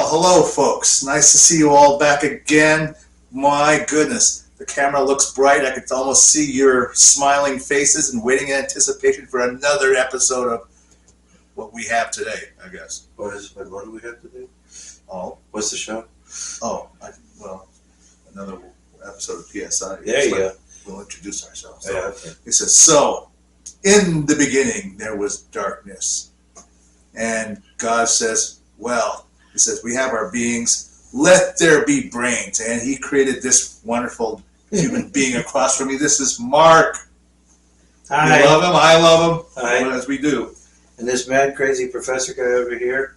Hello, folks. Nice to see you all back again. My goodness, the camera looks bright. I can almost see your smiling faces and waiting in anticipation for another episode of what we have today, I guess. What do we have today? Oh. What's the show? Oh, another episode of PSI. There you go. We'll introduce ourselves. Yeah, okay. It says, so, in the beginning there was darkness. And God says, well, he says, we have our beings, let there be brains. And he created this wonderful human being across from me. This is Mark. Hi. You love him? I love him. Hi. As we do. And this mad, crazy professor guy over here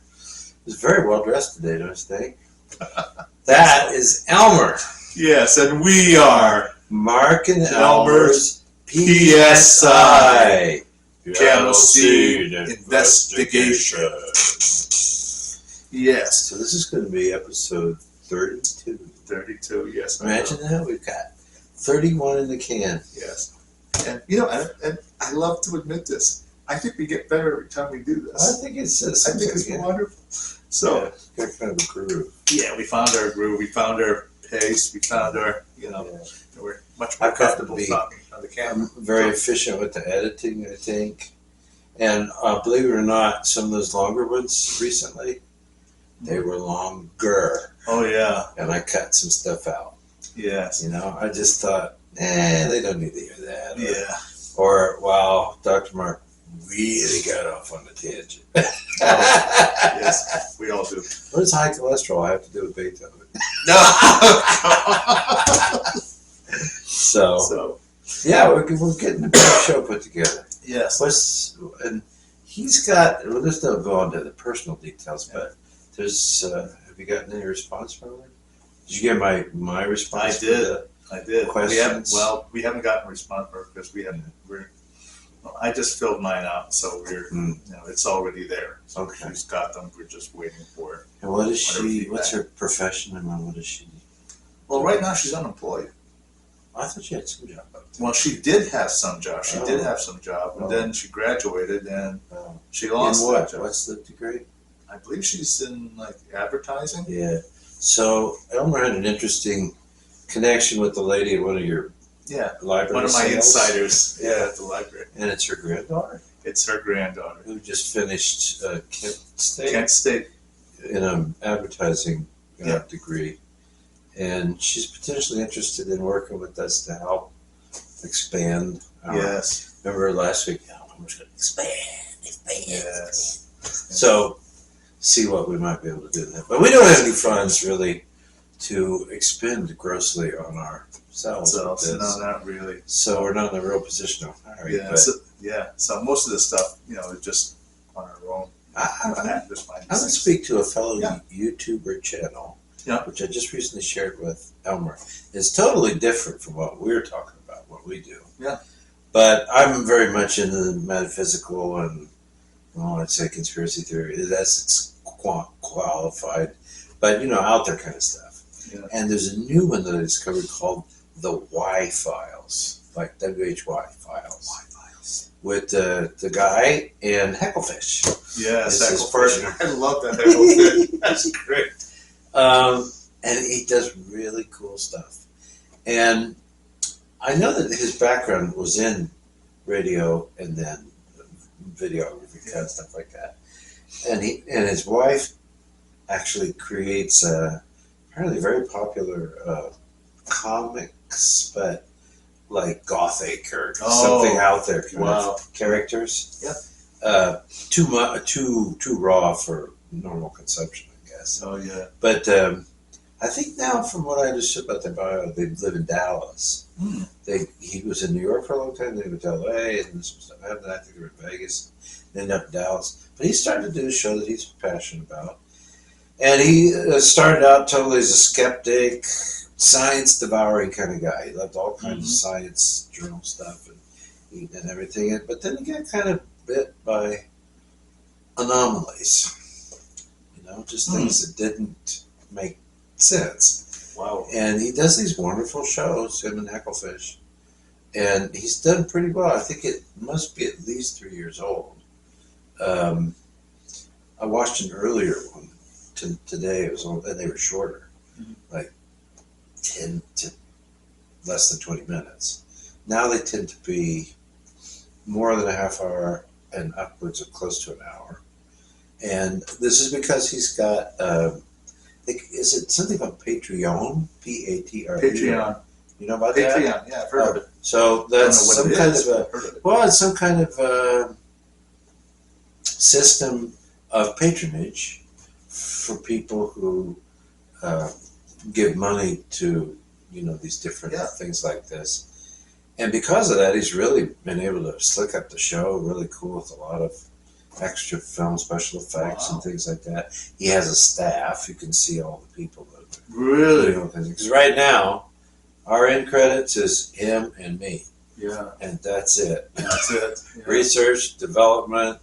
is very well dressed today, don't you think? That is Elmer. Yes, and we are Marc and Elmer's PSI. Piano Seed Investigation. Yes. So this is going to be episode 32. 32, yes. Imagine that. We've got 31 in the can. Yes. And, you know, and I love to admit this. I think we get better every time we do this. I think it's wonderful. So, yeah, kind of a groove. Yeah, we found our groove. We found our pace. We found our, we're much more comfortable talking on the camera. I'm very efficient with the editing, I think. And believe it or not, some of those longer ones recently, they were longer. Oh, yeah. And I cut some stuff out. Yes. You know, I just thought, they don't need to hear that. Or, wow, Dr. Mark really got off on the tangent. Yes, we all do. What does high cholesterol have to do with Beethoven? No. So yeah, we're getting a big show put together. Yes. And he's got, well, let's not go into the personal details, but there's, have you gotten any response from him? Did you get my response? I did. Questions? We haven't gotten a response from her because I just filled mine out, so it's already there. So okay. She's got them. We're just waiting for it. And what is she? What's her profession and what does she do? Well, right now she's unemployed. I thought she had some job. Well, she did have some job. And then she graduated and she lost that job. What's the degree? I believe she's in advertising. Yeah. So Elmer had an interesting connection with the lady at one of your library one of my sales. insiders at the library. And it's her granddaughter? It's her granddaughter. Who just finished Kent State. In an advertising degree. And she's potentially interested in working with us to help expand. Yes. Remember last week, Elmer's going to expand. Yes. So, see what we might be able to do there. But we don't have any funds really to expend grossly on ourselves. No, not really. So we're not in a real position to hire. So most of this stuff, is just on our own. I would speak to a fellow YouTuber channel, which I just recently shared with Elmer. It's totally different from what we're talking about, what we do. Yeah. But I'm very much into the metaphysical and, I'd say conspiracy theory. That's qualified, but out there kind of stuff. Yeah. And there's a new one that I discovered called the Y Files, like WHY Files, with the guy and Hecklefish. Yes, Hecklefish. I love that Hecklefish. That's great. And he does really cool stuff. And I know that his background was in radio and then videography, kind of stuff like that. And his wife actually creates apparently very popular comics, but like gothic or something out there kind of characters. Yeah. Too raw for normal consumption, I guess. Oh yeah. But I think now, from what I understood about their bio, they live in Dallas. He was in New York for a long time. They went to LA, and this was, I think they were in Vegas. They ended up in Dallas. But he started to do a show that he's passionate about. And he started out totally as a skeptic, science devouring kind of guy. He loved all kinds of science journal stuff and everything. But then he got kind of bit by anomalies, just things that didn't make sense. Wow. And he does these wonderful shows, him and Hecklefish. And he's done pretty well. I think it must be at least 3 years old. I watched an earlier one today. It was and they were shorter, like 10 to less than 20 minutes. Now they tend to be more than a half hour and upwards of close to an hour. And this is because he's got, is it something about Patreon? P-A-T-R-E? Patreon. You know about Patreon, that? yeah, I've heard of it. So that's some kind it's some kind of system of patronage for people who give money to, these different things like this. And because of that, he's really been able to slick up the show really cool with a lot of extra film special effects and things like that. He has a staff. You can see all the people that really, because right now our end credits is him and me. Yeah. And that's it. That's it. Yeah. Research, development,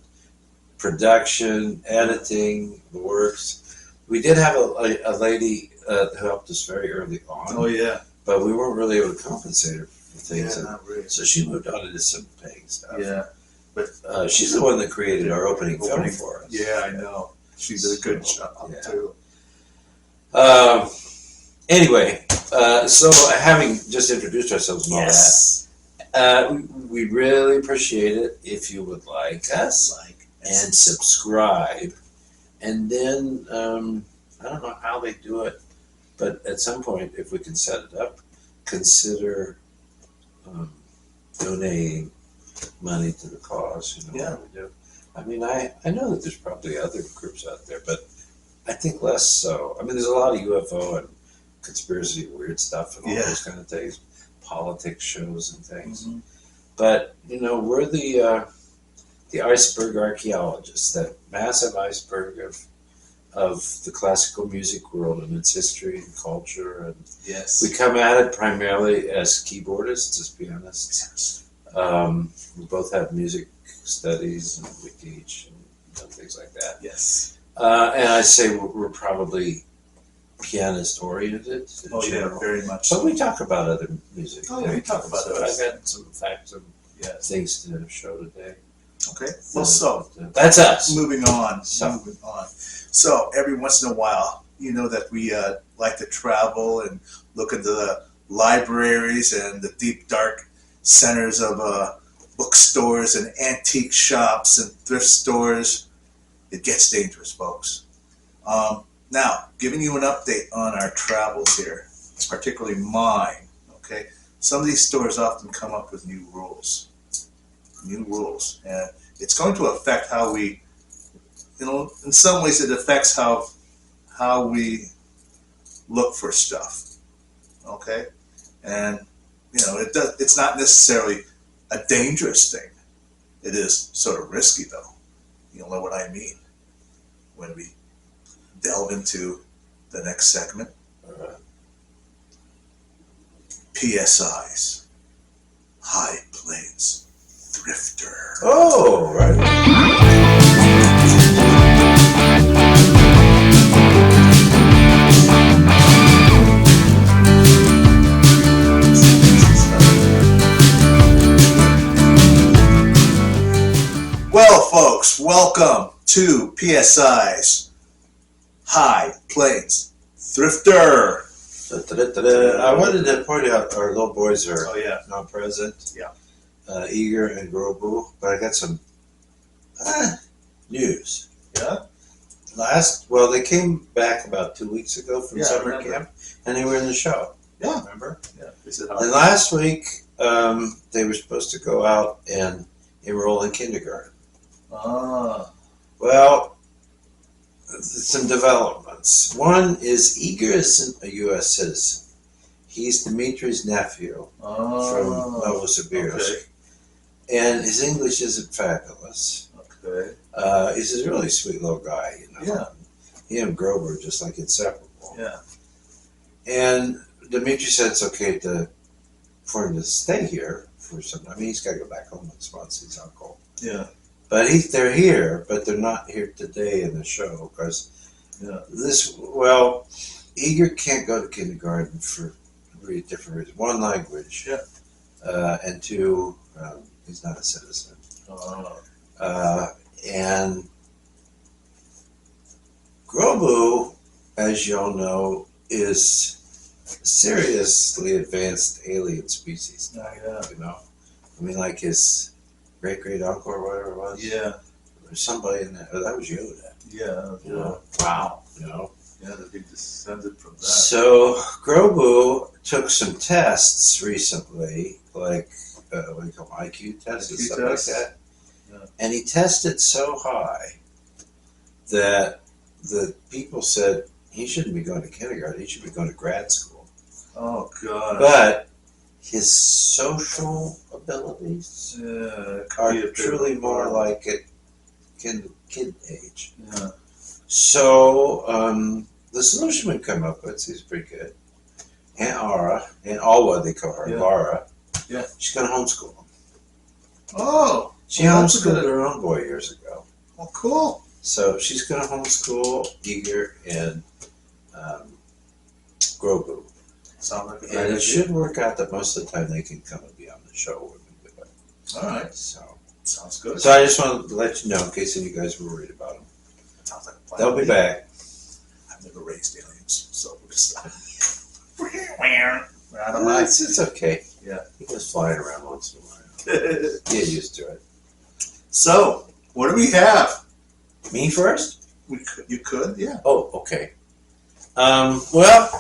production, editing, the works. We did have a lady who helped us very early on. Oh yeah. But we weren't really able to compensate her for things. Yeah, not really. So she moved on into some paying stuff. Yeah. But she's the one that created our opening film for us. Yeah, I know. She did a good job too. Anyway, so having just introduced ourselves and all that, we really appreciate it if you would like us and subscribe. And then, I don't know how they do it, but at some point, if we can set it up, consider donating money to the cause. We do. I mean, I know that there's probably other groups out there, but I think less so. I mean, there's a lot of UFO and conspiracy weird stuff and all those kind of things, politics shows and things. But we're the iceberg archaeologists, that massive iceberg of the classical music world and its history and culture. And we come at it primarily as keyboardists, as pianists. We both have music studies and we teach and things like that. Yes. And I'd say we're probably pianist oriented. Oh yeah, very much. But we talk about other music. Oh, we talk about so those. I've got some facts and things to show today. Okay. Well, so that's us. Moving on. So every once in a while, that we like to travel and look into the libraries and the deep dark centers of bookstores and antique shops and thrift stores. It gets dangerous, folks. Now, giving you an update on our travels here, it's particularly mine, okay? Some of these stores often come up with new rules. And it's going to affect how we, in some ways it affects how we look for stuff, okay? And, it's not necessarily a dangerous thing. It is sort of risky, though. You'll know what I mean when we delve into the next segment. PSI's High Plains Thrifter. Oh, right. Well, folks, welcome to PSI's High Plains Thrifter. I wanted to point out our little boys are Oh yeah. not present. Yeah. Eager and Grobu, but I got some news. Yeah. They came back about 2 weeks ago from summer camp, and they were in the show. Yeah. Remember? Yeah. They said And last week, they were supposed to go out and enroll in kindergarten. Ah. Well, some developments. One is Igor isn't a U.S. citizen. He's Dmitri's nephew from Novosibirsk. Okay. And his English isn't fabulous. Okay. He's a really sweet little guy, you know. Yeah. He and Grover are just like inseparable. Yeah. And Dmitri said it's okay for him to stay here for some. I mean, he's got to go back home once his uncle. Yeah. But they're here, but they're not here today in the show because Igor can't go to kindergarten for 3 different reasons. 1, language. Yeah. And 2, he's not a citizen. And Grobu, as you all know, is a seriously advanced alien species. Yeah. You know, I mean, like his great uncle or whatever it was. Yeah. There's somebody in that. Oh, that was Yoda. Yeah. You know, wow. You know. Yeah, that he descended from that. So Grobu took some tests recently, like what do you call them, IQ tests and stuff like that. Yeah. And he tested so high that the people said he shouldn't be going to kindergarten. He should be going to grad school. Oh God! But his social abilities are truly more like at kid age. Yeah. So the solution we come up with is pretty good. Aunt Ara, Aunt Alwa they call her, Vara. Yeah. She's going to homeschool him. Oh. She homeschooled her own boy years ago. Oh, cool. So she's going to homeschool Igor and Grogu. Sounds like a great And idea. it should work out that most of the time they can come and be on the show when we do it. All right. So sounds good. So I just wanted to let you know in case any of you guys were worried about them. Sounds like a plan. They'll be back. I've never raised aliens, so we're just I don't know. It's okay. Yeah. He goes flying around once in a while. Get used to it. So, what do we have? Me first? You could, yeah. Oh, okay. Well,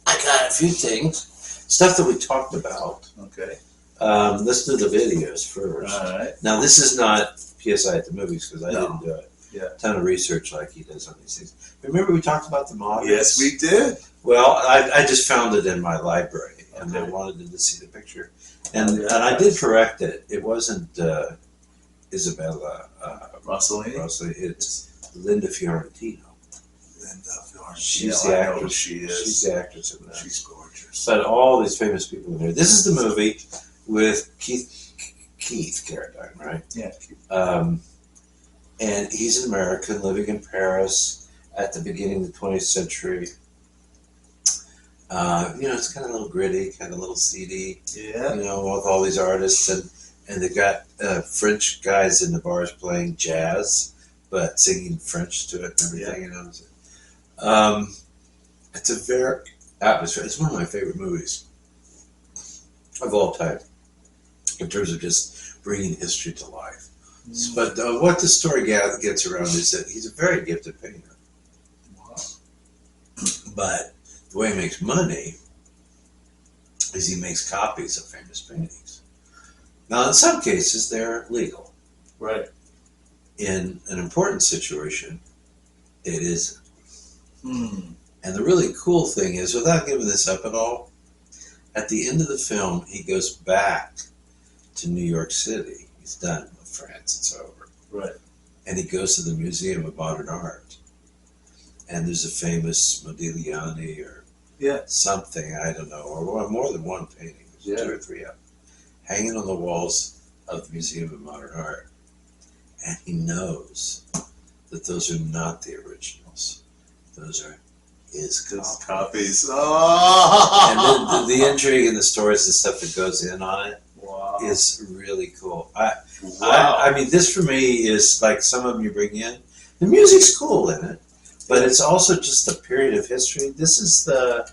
I got a few things. Stuff that we talked about. Okay. Let's do the videos first. All right. Now, this is not PSI at the movies because I didn't do it. Yeah. A ton of research like he does on these things. Remember we talked about the models? Yes, we did. Well, I just found it in my library, and I wanted them to see the picture. And I did correct it. It wasn't Isabella Rossellini? It's Linda Fiorentino. Linda Fiorentino. She's the actress. She is. She's the actress in that. She's gorgeous. But all these famous people in there. This is the movie with Keith Carradine, right? Yeah. And he's an American living in Paris at the beginning of the 20th century. It's kind of a little gritty, kind of a little seedy. Yeah. With all these artists, and they've got French guys in the bars playing jazz, but singing French to it and everything. It's a very atmosphere. It's one of my favorite movies of all time in terms of just bringing history to life. But what the story gets around is that he's a very gifted painter. Wow. But the way he makes money is he makes copies of famous paintings. Now, in some cases, they're legal. Right. In an important situation, it isn't. And the really cool thing is, without giving this up at all, at the end of the film, he goes back to New York City. He's done with France. It's over. Right. And he goes to the Museum of Modern Art. And there's a famous Modigliani or something, I don't know, or more than one painting. There's 2 or 3 of them hanging on the walls of the Museum of Modern Art. And he knows that those are not the originals. Those are his copies. Oh! And the intrigue and the stories and stuff that goes in on it is really cool. I mean, this for me is like some of them you bring in. The music's cool in it, but it's also just a period of history. This is the,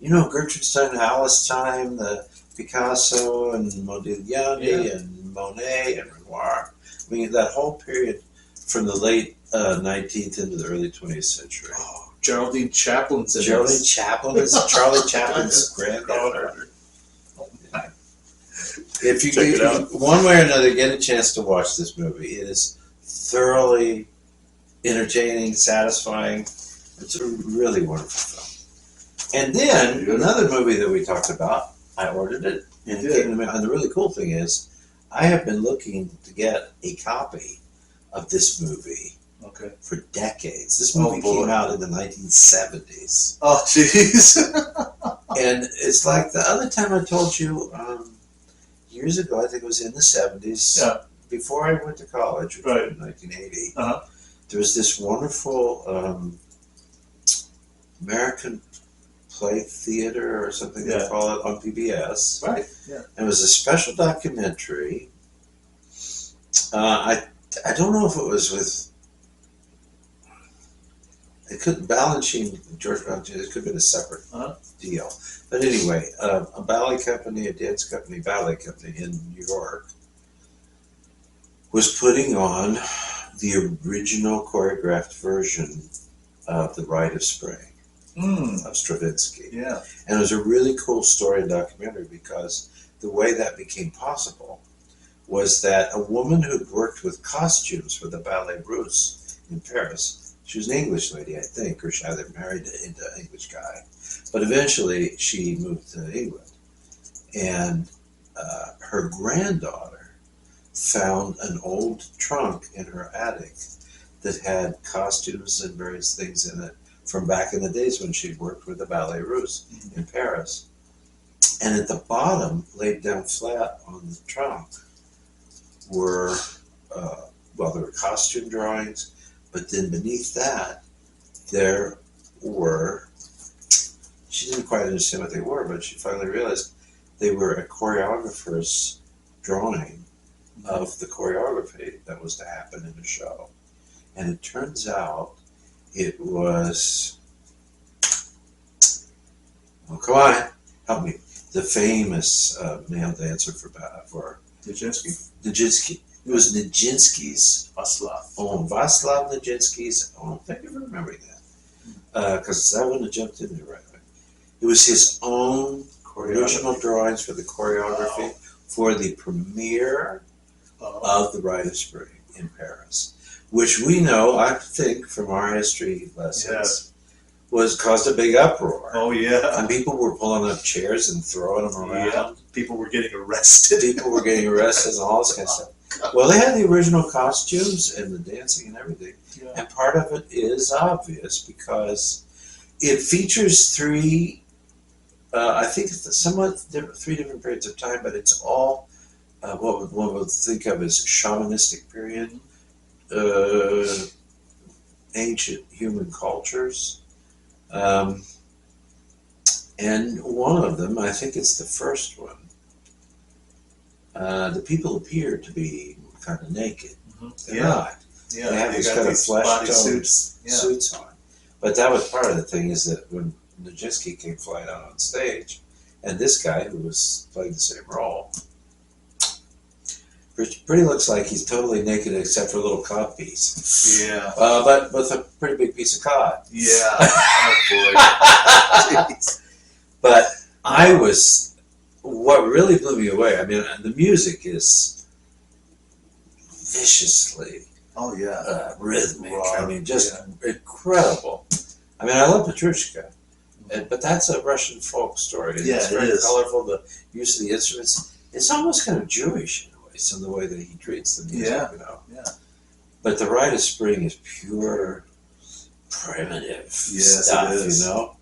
Gertrude's time, Alice time, the Picasso and Modigliani and Monet and Renoir. I mean, that whole period from the late 19th into the early 20th century. Oh, Geraldine Chaplin's in Geraldine this. Chaplin is Charlie Chaplin's granddaughter. If you Check it out. one way or another get a chance to watch this movie, it is thoroughly entertaining, satisfying. It's a really wonderful film. And then another movie that we talked about, I ordered it, and it came to me. And the really cool thing is, I have been looking to get a copy of this movie for decades. This movie came out in the 1970s. Oh, jeez. And it's like the other time I told you, years ago, I think it was in the 70s, before I went to college, which was in 1980, there was this wonderful American Play Theater or something they call it on PBS. Right, yeah. It was a special documentary. I don't know if it was with, it couldn't, Balanchine, George Balanchine, it could have been a separate deal. But anyway, a ballet company, a dance company, ballet company in New York was putting on the original choreographed version of the Rite of Spring of Stravinsky. Yeah. And it was a really cool story and documentary because the way that became possible was that a woman who'd worked with costumes for the Ballet Russe in Paris, she was an English lady, I think, or she either married into an English guy, but eventually she moved to England. And her granddaughter found an old trunk in her attic that had costumes and various things in it from back in the days when she'd worked with the Ballet Russe in Paris. And at the bottom, laid down flat on the trunk, were, there were costume drawings, but then beneath that, there were, she didn't quite understand what they were, but she finally realized they were a choreographer's drawing of the choreography that was to happen in the show. And it turns out it was, oh, come on, help me, the famous male dancer for Nijinsky? Nijinsky. It was Nijinsky's. Václav. Oh, Václav Nijinsky's. Oh, thank you for remembering that. Because that wouldn't have jumped in there right away. It was his own original drawings for the choreography for the premiere of the Rite of Spring in Paris, which we know, I think, from our history lessons, was caused a big uproar. Oh, yeah. And people were pulling up chairs and throwing them around. Yeah. People were getting arrested. People were getting arrested and all this kind of stuff. Well, they had the original costumes and the dancing and everything. Yeah. And part of it is obvious because it features three, I think it's somewhat different, 3 different periods of time, but it's all what one would think of as shamanistic period, ancient human cultures. And one of them, I think it's the first one, the people appear to be kind of naked. They're not. Yeah, they have these got kind of these flesh body tone suits. suits on. But that was part of the thing, is that when Nijinsky came flying out on stage, and this guy who was playing the same role, pretty looks like he's totally naked except for a little cod piece. Yeah. But with a pretty big piece of cod. Yeah. Oh, boy. But what really blew me away, I mean, the music is viciously rhythmic. Raw. I mean, just incredible. I mean, I love Petrushka, but that's a Russian folk story. It's very colorful, the use of the instruments. It's almost kind of Jewish in a way, some of the way that he treats the music, you know. Yeah. But the Rite of Spring is pure, primitive stuff, you know.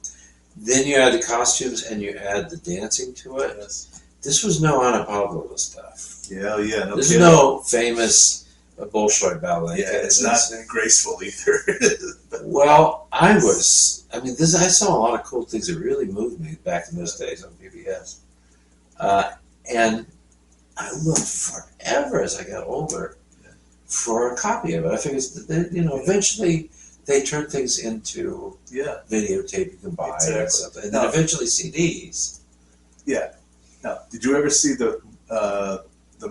Then you add the costumes and you add the dancing to it. Yes. This was no Anna Pavlova stuff. Yeah, yeah. No This is no famous Bolshoi ballet. Yeah, it's not graceful either. Well, I saw a lot of cool things that really moved me back in those days on PBS. And I looked forever as I got older for a copy of it. I figured that, eventually they turned things into videotape you can buy and stuff, and then eventually CDs. Yeah. Now, did you ever see the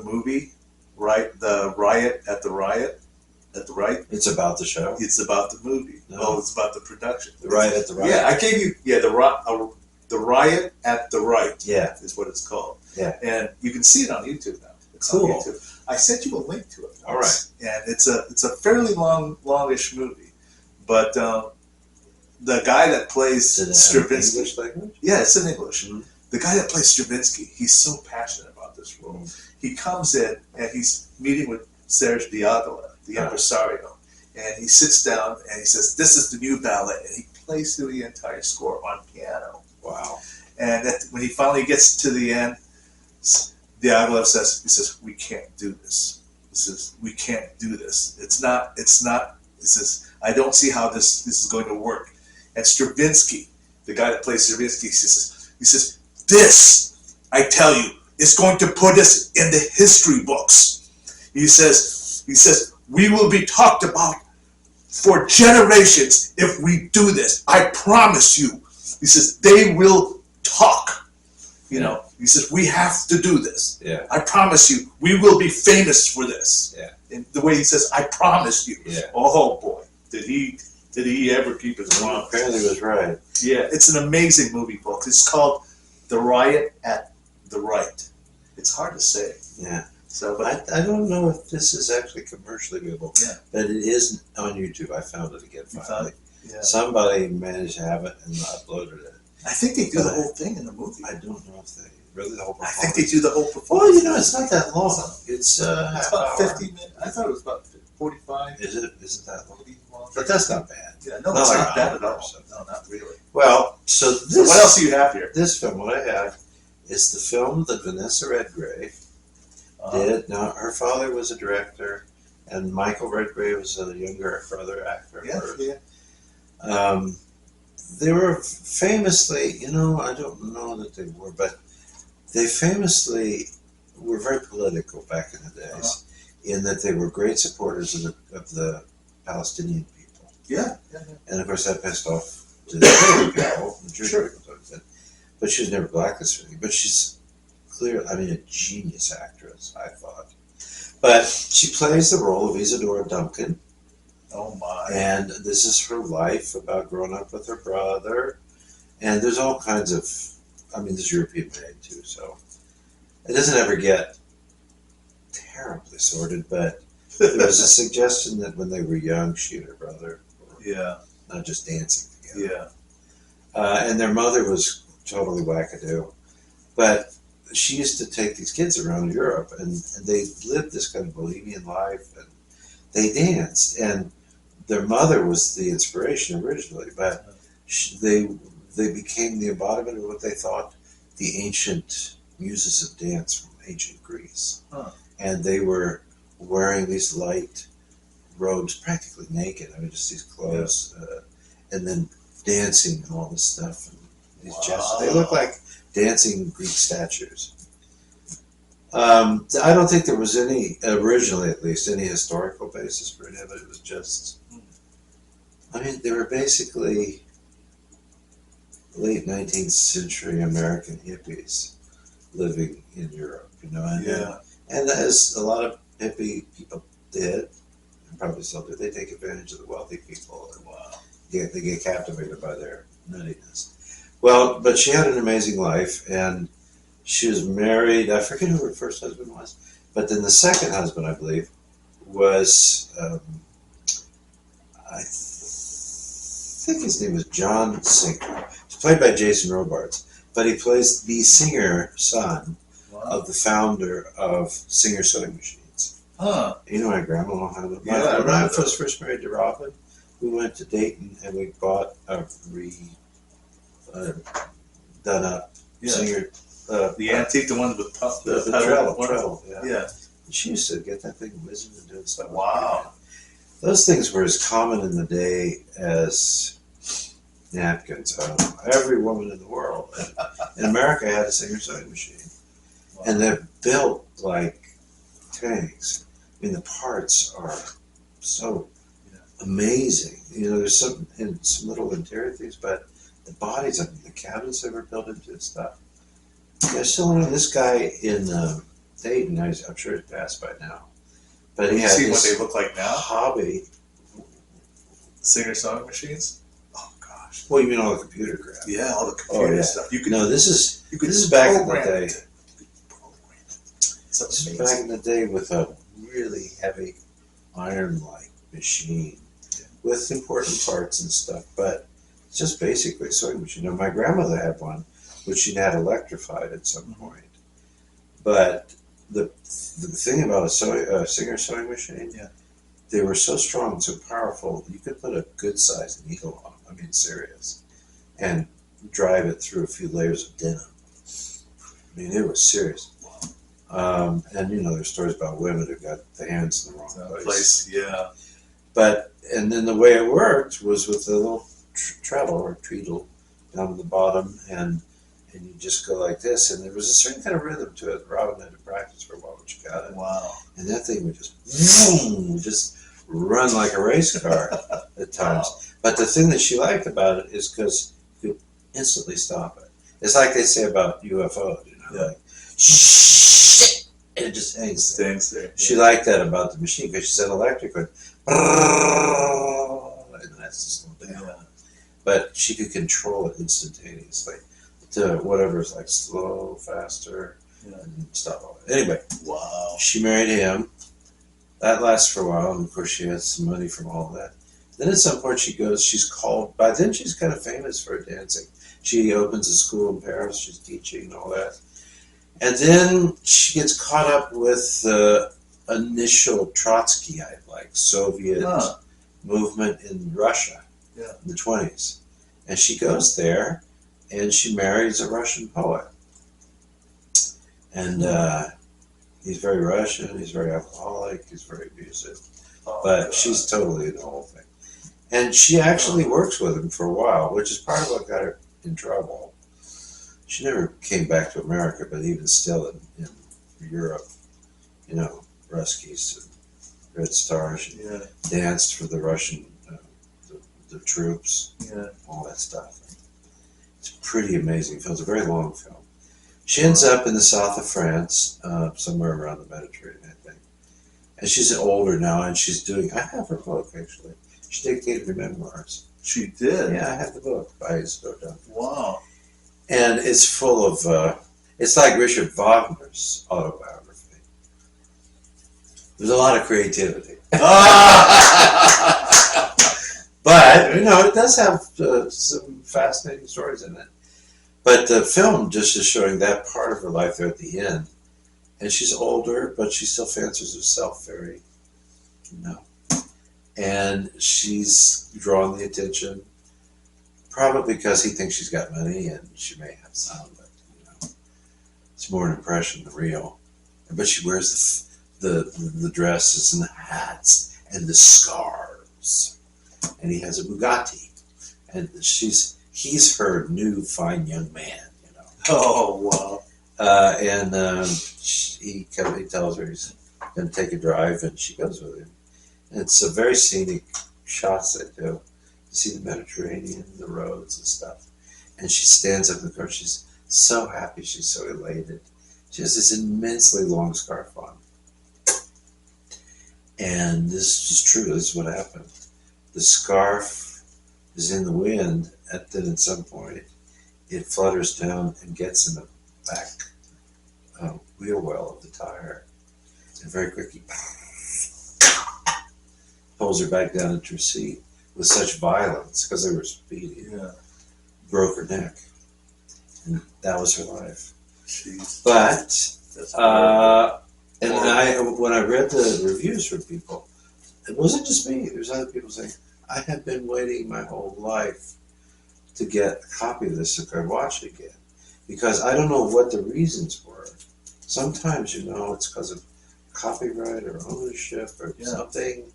movie, the Riot at the Riot? at the Rite. It's about the show. It's about the movie. No. Oh, it's about the production. The Riot at the Rite. Yeah, I gave you the Riot at the Rite. Yeah. Is what it's called. Yeah. And you can see it on YouTube now. It's Cool. on YouTube. I sent you a link to it. All right. And it's a fairly longish movie, but the guy that plays Did it have Stravinsky. English language? Yeah, it's in English. Mm-hmm. The guy that plays Stravinsky, he's so passionate about this role. He comes in and he's meeting with Serge Diaghilev, the impresario, and he sits down and he says, "This is the new ballet," and he plays through the entire score on piano. Wow. And when he finally gets to the end, Diaghilev says, "We can't do this." He says, "We can't do this. It's not, he says, "I don't see how this is going to work." And Stravinsky, the guy that plays Stravinsky, he says, "This, I tell you, is going to put us in the history books." He says, "We will be talked about for generations if we do this. I promise you." He says, "They will talk. He says, "We have to do this. Yeah. I promise you, we will be famous for this." Yeah. And the way he says, "I promise you." Yeah. Oh boy, did he ever keep his promise? Apparently he was right. Yeah, it's an amazing movie, folks. It's called The Riot at the Rite. It's hard to say. Yeah. So, but I don't know if this is actually commercially available. Yeah. But it is on YouTube. I found it again You found finally. it? Yeah. Somebody managed to have it and uploaded it. I think they do the whole thing in the movie. I don't know if they really the whole I performance. think they do the whole performance. Well, it's not that long. It's It's half about hour. 50 minutes. I thought it was about 45. Is it? Isn't that long? Maybe longer. But that's not bad. Yeah, no, not it's like not an bad hour at all. or something. No, not really. Well, so this. So what else do you have here? This film, what I have, is the film that Vanessa Redgrave did. Now, her father was a director, and Michael Redgrave was a younger brother actor. Yeah. They were famously, I don't know that they were, but they famously were very political back in the days, in that they were great supporters of the Palestinian people. Yeah. And of course, that pissed off to the Jewish people, the Jewish Sure. people. But she was never blacklisted or anything. But she's clearly, a genius actress, I thought. But she plays the role of Isadora Duncan. Oh my. And this is her life about growing up with her brother. And there's all kinds of, this is European made too, so it doesn't ever get terribly sordid, but there was a suggestion that when they were young, she and her brother were not just dancing together. Yeah. And their mother was totally wackadoo. But she used to take these kids around Europe, and they lived this kind of bohemian life, and they danced. And their mother was the inspiration originally, but they became the embodiment of what they thought the ancient muses of dance from ancient Greece. And they were wearing these light robes, practically naked. Just these clothes, and then dancing and all this stuff. And these gestures. They look like dancing Greek statues. I don't think there was any, originally at least, any historical basis for any of it. It was just, they were basically late 19th century American hippies living in Europe, and as a lot of hippie people did, and probably still do, they take advantage of the wealthy people, and they get captivated by their nuttiness. Well, but she had an amazing life, and she was married. I forget who her first husband was, but then the second husband, I believe, was I think his name was John Singer. He's played by Jason Robards, but he plays the Singer son of the founder of Singer Sewing Machines. My grandma had it. When I was first married to Robin, we went to Dayton and we bought a done up Singer. The antique, the one with the treble. Yeah. She used to get that thing whizzing and doing stuff. Wow. Those things were as common in the day as napkins. Every woman in the world in America had a Singer sewing machine. Wow. And they're built like tanks. The parts are so amazing. There's some little interior things, but the bodies of the cabinets they were built into and stuff. I still know this guy in Dayton. I'm sure he's passed by now, But Have he you had seen what this they look like now? hobby. Singer-sewing machines? Oh gosh. Well, you mean all the computer crap? Yeah, all the computer stuff. You could. No, this is You could this is back in the program day. it. You could program it. It's This is amazing. back in the day with a really heavy iron-like machine with important parts and stuff, but it's just basically a sewing machine. Now, my grandmother had one, which she'd had electrified at some point. But the thing about a Singer sewing machine, they were so strong and so powerful, you could put a good-sized needle on them, I mean serious, and drive it through a few layers of denim. I mean, it was serious. And, there's stories about women who got the hands in the wrong place. Yeah. But, and then the way it worked was with a little treadle or treadle down at the bottom, and you just go like this, and there was a certain kind of rhythm to it. Robin had to practice for a while, but she got it. Wow. And that thing would just run like a race car at times. Wow. But the thing that she liked about it is because you instantly stop it. It's like they say about UFOs, like, shh, and it just hangs there. Stands there. She liked that about the machine because she said electric went, and that's just slow down. Yeah. But she could control it instantaneously to whatever's like slow, faster, and stuff. Anyway, wow. She married him. That lasts for a while, and of course she has some money from all that. Then at some point she's called, by then she's kind of famous for her dancing. She opens a school in Paris, she's teaching and all that. And then she gets caught up with the initial Trotskyite, like Soviet movement in Russia in the 1920s. And she goes there, and she marries a Russian poet. And he's very Russian, he's very alcoholic, he's very abusive. But she's totally in the whole thing. And she actually works with him for a while, which is part of what got her in trouble. She never came back to America, but even still in Europe, Ruskies and Red Stars. She danced for the Russian, the troops, all that stuff. It's a pretty amazing film. It's a very long film. She ends up in the south of France, somewhere around the Mediterranean, I think. And she's older now, and she's doing, I have her book, actually. She dictated her memoirs. She did? Yeah, I have the book by Isadora Duncan. Wow. And it's full of, it's like Richard Wagner's autobiography. There's a lot of creativity. But, it does have some fascinating stories in it. But the film just is showing that part of her life there at the end. And she's older, but she still fancies herself very, And she's drawing the attention, probably because he thinks she's got money, and she may have some, but, it's more an impression than real. But she wears the dresses and the hats and the scarves. And he has a Bugatti. And he's her new fine young man, Oh, wow. He tells her he's going to take a drive, and she goes with him. And it's a very scenic shots they do. You see the Mediterranean, the roads and stuff. And she stands up in the car. She's so happy. She's so elated. She has this immensely long scarf on. And this is true. This is what happened. The scarf is in the wind, and then at some point it flutters down and gets in the back wheel well of the tire. And very quickly pulls her back down into her seat with such violence, because they were speeding, broke her neck. And that was her life. Jeez. But, when I read the reviews from people, it wasn't just me. There's other people saying, I have been waiting my whole life to get a copy of this so I could watch it again. Because I don't know what the reasons were. Sometimes, it's because of copyright or ownership or something.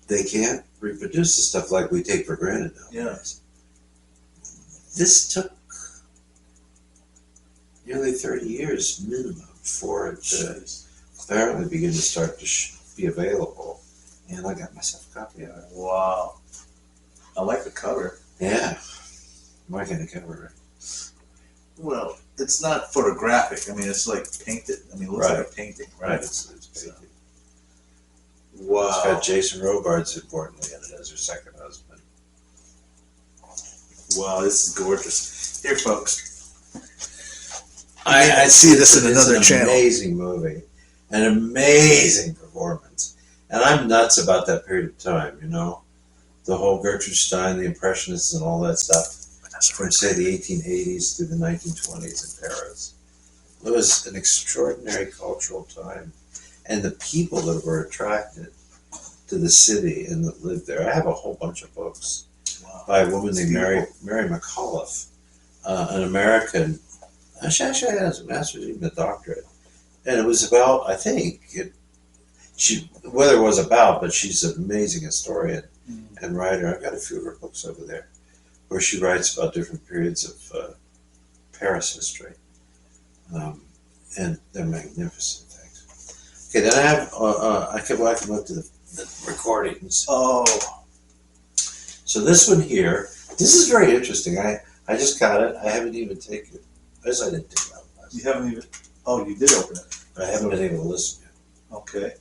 They can't reproduce the stuff like we take for granted nowadays. This took nearly 30 years minimum for it to apparently begin to start to be available. And I got myself a copy of it. Wow. I like the cover. Yeah. My kind of cover. Well, it's not photographic. I mean, it's like painted. I mean, it looks like a painting, right? It's painted. Wow. It's got Jason Robards, importantly, in it as her second husband. Wow, this is gorgeous. Here, folks. I see this in another it's an channel. amazing movie. An amazing performance. And I'm nuts about that period of time, you know? The whole Gertrude Stein, the Impressionists, and all that stuff. From, say, the 1880s through the 1920s in Paris. It was an extraordinary cultural time. And the people that were attracted to the city and that lived there. I have a whole bunch of books by a woman named Mary McAuliffe, an American. She actually has a master's, even a doctorate. And it was about, I think, whether it was about, but she's an amazing historian and writer. I've got a few of her books over there where she writes about different periods of Paris history. And they're magnificent things. Okay, then I have, I can look to the recordings. Oh. So this one here, this is very interesting. I just got it. I haven't even taken it. I guess I didn't take it out last You haven't even. Oh, you did open it. I haven't been able to listen yet. Okay.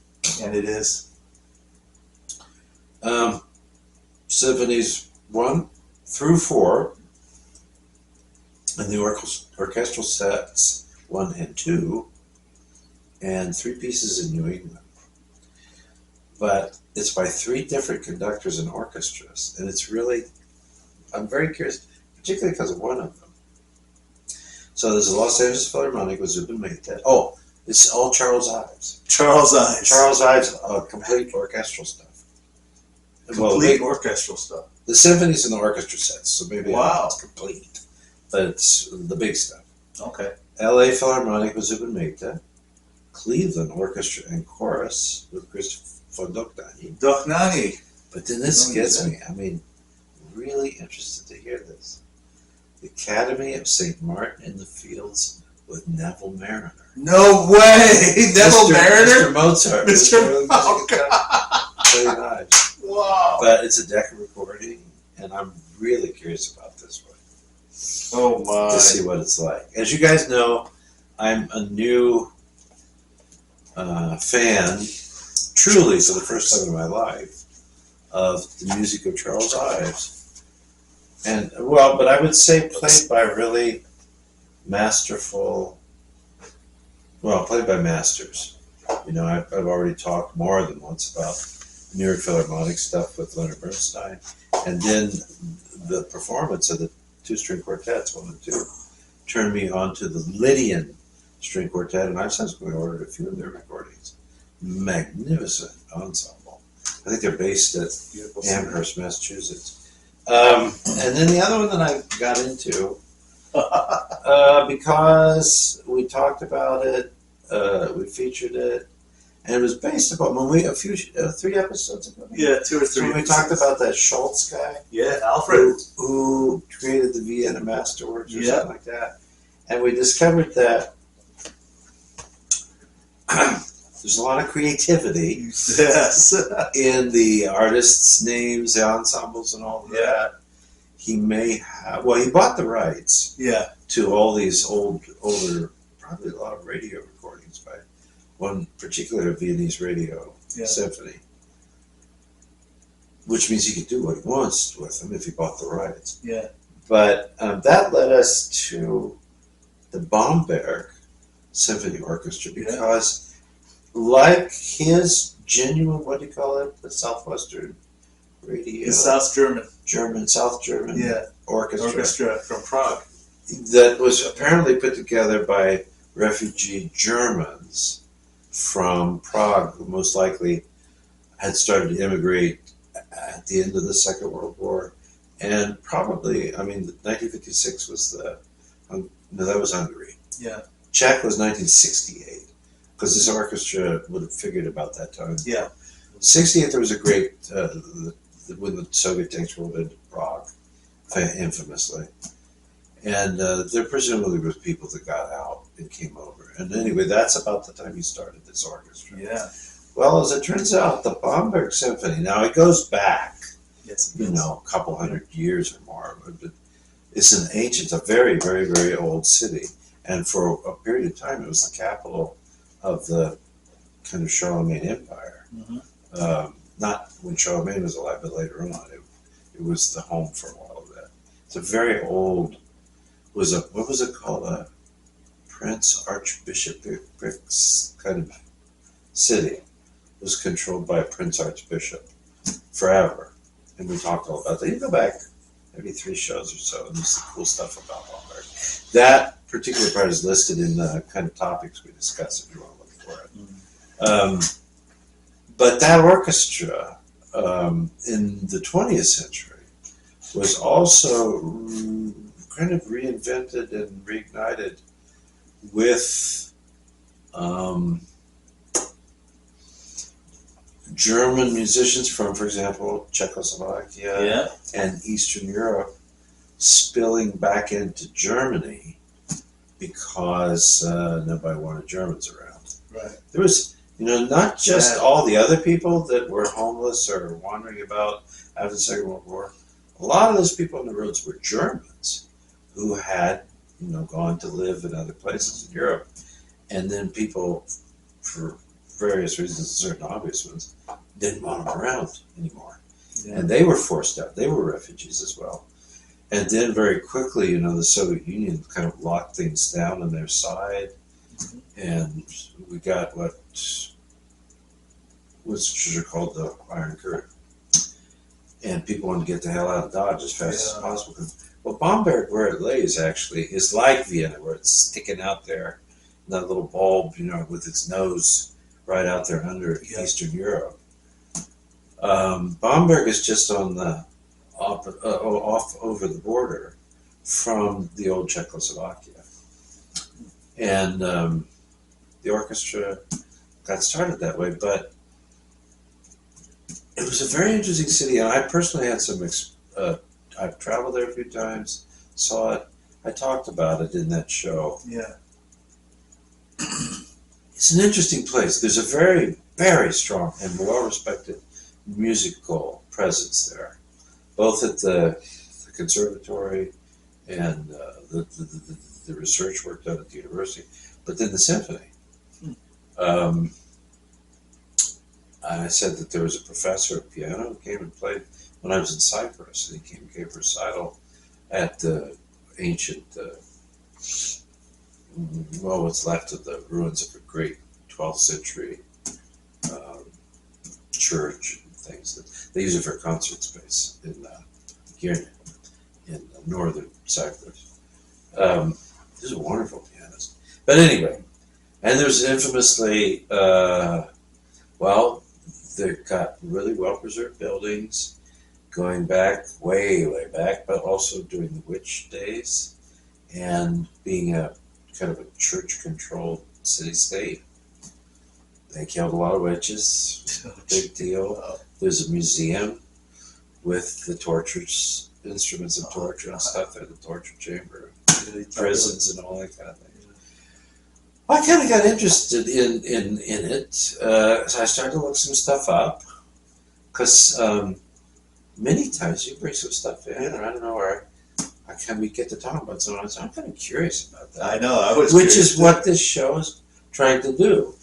And it is. Symphonies 1 through 4, and the orchestral sets 1 and 2, and 3 pieces in New England. But it's by 3 different conductors and orchestras, and it's really, I'm very curious, particularly because of one of them. So there's the Los Angeles Philharmonic with Zubin Mehta. Oh, it's all Charles Ives. Charles Ives. Charles Ives, complete orchestral stuff. Complete orchestral stuff. The symphonies and the orchestra sets, so maybe Wow. it's complete, but it's the big stuff. Okay. L.A. Philharmonic with Zubin Mehta, Cleveland Orchestra and Chorus with Christopher Dochnani. Dochnani. But then this gets me. I mean, really interested to hear this. The Academy of St. Martin in the Fields with Neville Mariner. No way! Neville Mariner? Mr. Mozart. Mr. Oh, God. Very nice. Wow. But it's a Decca recording, and I'm really curious about this one. Oh, my. To see what it's like. As you guys know, I'm a new fan, truly for the first time in my life, of the music of Charles Ives. And, well, but I would say played by really masterful, well, played by masters. You know, I've already talked more than once about New York Philharmonic stuff with Leonard Bernstein, and then the performance of the 2-string quartets, 1 and 2, turned me on to the Lydian string quartet, and I've subsequently ordered a few of their recordings. Magnificent ensemble. I think they're based at Amherst, Massachusetts. And then the other one that I got into, because we talked about it, we featured it, and it was based upon when we 3 episodes ago. Yeah, 2 or 3. So when we talked about that Schultz guy, Yeah, Alfred. who created the Vienna Masterworks or Yeah. something like that, and we discovered that there's a lot of creativity Yes. in the artists' names, the ensembles, and all of that. He may have, well, he bought the rights Yeah. to all these older, probably a lot of radio recordings by one particular Viennese radio symphony, which means he could do what he wants with them if he bought the rights. Yeah. But that led us to the Bamberg Symphony Orchestra because, like his genuine, what do you call it, the Southwestern Radio, The South South German orchestra from Prague. that was apparently put together by refugee Germans from Prague, who most likely had started to immigrate at the end of the Second World War. And probably, I mean, 1956 was that was Hungary. Yeah. Czech was 1968, because this orchestra would have figured about that time. Yeah. 68, there was a great, when the Soviet tanks rolled into Prague, infamously. And there presumably was people that got out and came over. And anyway, that's about the time he started this orchestra. Yeah. Well, as it turns out, the Bamberg Symphony, now it goes back, Yes. you know, a couple hundred years or more. But it's an ancient, a very, very, very old city. And for a period of time, it was the capital of the kind of Charlemagne Empire. Mm-hmm. Not when Charlemagne was alive, but later on. It was the home for a while of that. It's a very old, what was it called? A Prince Archbishop kind of city. It was controlled by a Prince Archbishop forever. And we talked all about that. You go back maybe 3 shows or so, and there's cool stuff about Bamberg. That particular part is listed in the kind of topics we discuss if you want to look for it. But that orchestra in the 20th century was also kind of reinvented and reignited with German musicians from, for example, Czechoslovakia and Eastern Europe spilling back into Germany because nobody wanted Germans around. Right. There was, not just all the other people that were homeless or wandering about after the Second World War. A lot of those people on the roads were Germans who had, gone to live in other places in Europe. And then people, for various reasons, certain obvious ones, didn't want them around anymore. Yeah. And they were forced out. They were refugees as well. And then very quickly, the Soviet Union kind of locked things down on their side. Mm-hmm. And we got what was called the Iron Curtain. And people wanted to get the hell out of Dodge as fast as possible. Well, Bamberg, where it lays, actually, is like Vienna, where it's sticking out there, that little bulb, with its nose right out there under Eastern Europe. Bamberg is just on the off over the border from the old Czechoslovakia. And the orchestra got started that way, but it was a very interesting city, and I personally had some. I've traveled there a few times, saw it. I talked about it in that show. Yeah, it's an interesting place. There's a very, very strong and well-respected musical presence there, both at the conservatory and the research work done at the university, but then the symphony. I said that there was a professor of piano who came and played when I was in Cyprus, and he came and gave a recital at the ancient, what's left of the ruins of a great 12th century church and things. They use it for concert space here in northern Cyprus. He's a wonderful pianist. But anyway, and there's infamously, they've got really well-preserved buildings going back, way, way back, but also during the witch days and being a kind of a church-controlled city-state. They killed a lot of witches, big deal. There's a museum with the torture instruments of torture and stuff there, the torture chamber, prisons and all that kind of thing. I kind of got interested in it, so I started to look some stuff up, because many times you bring some stuff in, and I don't know where we get to talk about something, so I'm kind of curious about that. I know, I was Which is what this show is trying to do.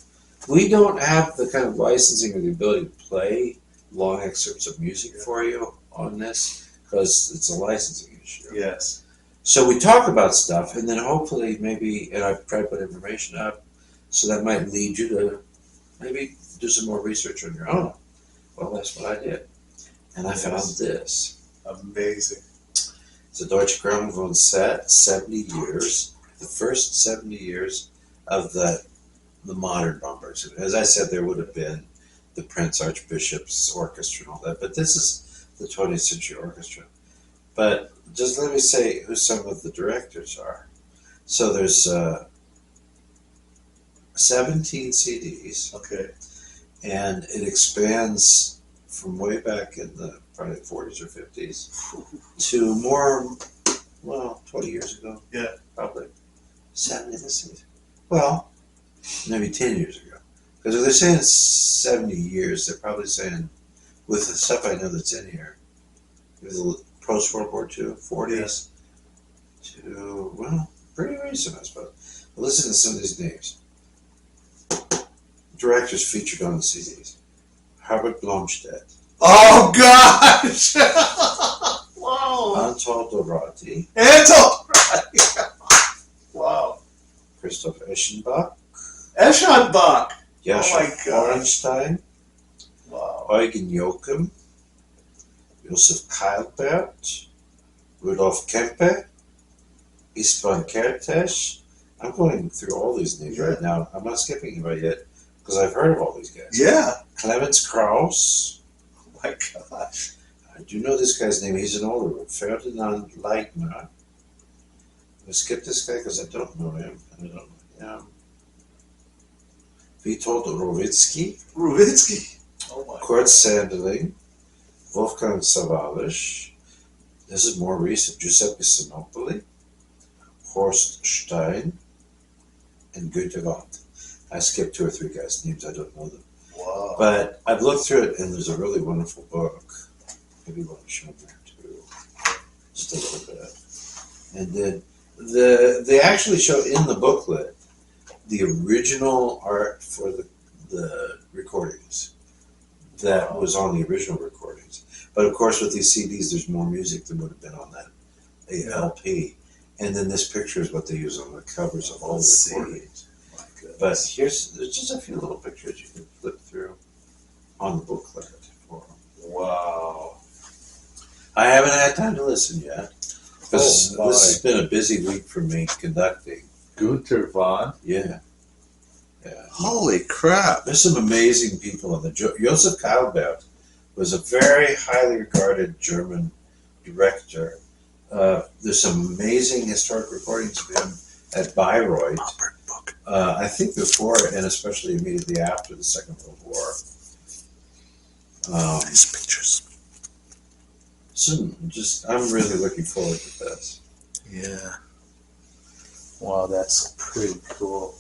We don't have the kind of licensing or the ability to play long excerpts of music for you on this, because it's a licensing issue. Yes. So we talk about stuff, and then hopefully and I've tried to put information up, so that might lead you to maybe do some more research on your own. Well, that's what I did. And I found this. Amazing. It's a Deutsche Grammophon set, 70 years, the first 70 years of the modern Bamberg. As I said, there would have been the Prince Archbishop's Orchestra and all that, but this is the 20th century orchestra. But just let me say who some of the directors are. So there's 17 CDs. Okay. And it expands from way back in the probably 40s or 50s to more, 20 years ago. Yeah. Probably. 70, let's see. Well, maybe 10 years ago. Because if they're saying 70 years, they're probably saying, with the stuff I know that's in here, post-World War II, 40s, to, pretty recent, I suppose. But listen to some of these names. Directors featured on the CDs. Herbert Blomstedt, Oh gosh! Wow! Anton Dorati, Anton! Wow! Christoph Eschenbach, Eschenbach! Jascha Oh my God. Horenstein, Wow! Eugen Joachim, Josef Keilbert, Rudolf Kempe, Istvan Kertész. I'm going through all these names right now. I'm not skipping anybody yet because I've heard of all these guys. Yeah! Clemens Krauss. Oh my gosh! I do know this guy's name. He's an older one. Ferdinand Leitner. I'm going to skip this guy because I don't know him. I don't know him. Witold Rowicki. Ruvitsky! Oh my Kurt God. Sanderling. Wolfgang Sawallisch. This is more recent. Giuseppe Sinopoli. Horst Stein. And Günter Gott. I skipped 2 or 3 guys' names. I don't know them. Wow! But I've looked through it, and there's a really wonderful book. Maybe you want to show them there too, just a little bit. And then they actually show in the booklet the original art for the recordings that was on the original recordings. But of course, with these CDs, there's more music than would have been on that LP. And then this picture is what they use on the covers of all the recordings. But there's just a few little pictures you can flip through on the booklet for them. Wow! I haven't had time to listen yet because Oh, this has been a busy week for me conducting. Gunter von. Yeah. Holy crap! There's some amazing people on the. Josef Keilbert was a very highly regarded German director. There's some amazing historic recordings of him at Bayreuth. I think before and especially immediately after the Second World War. Nice pictures. So I'm really looking forward to this. Yeah. Wow, that's pretty cool.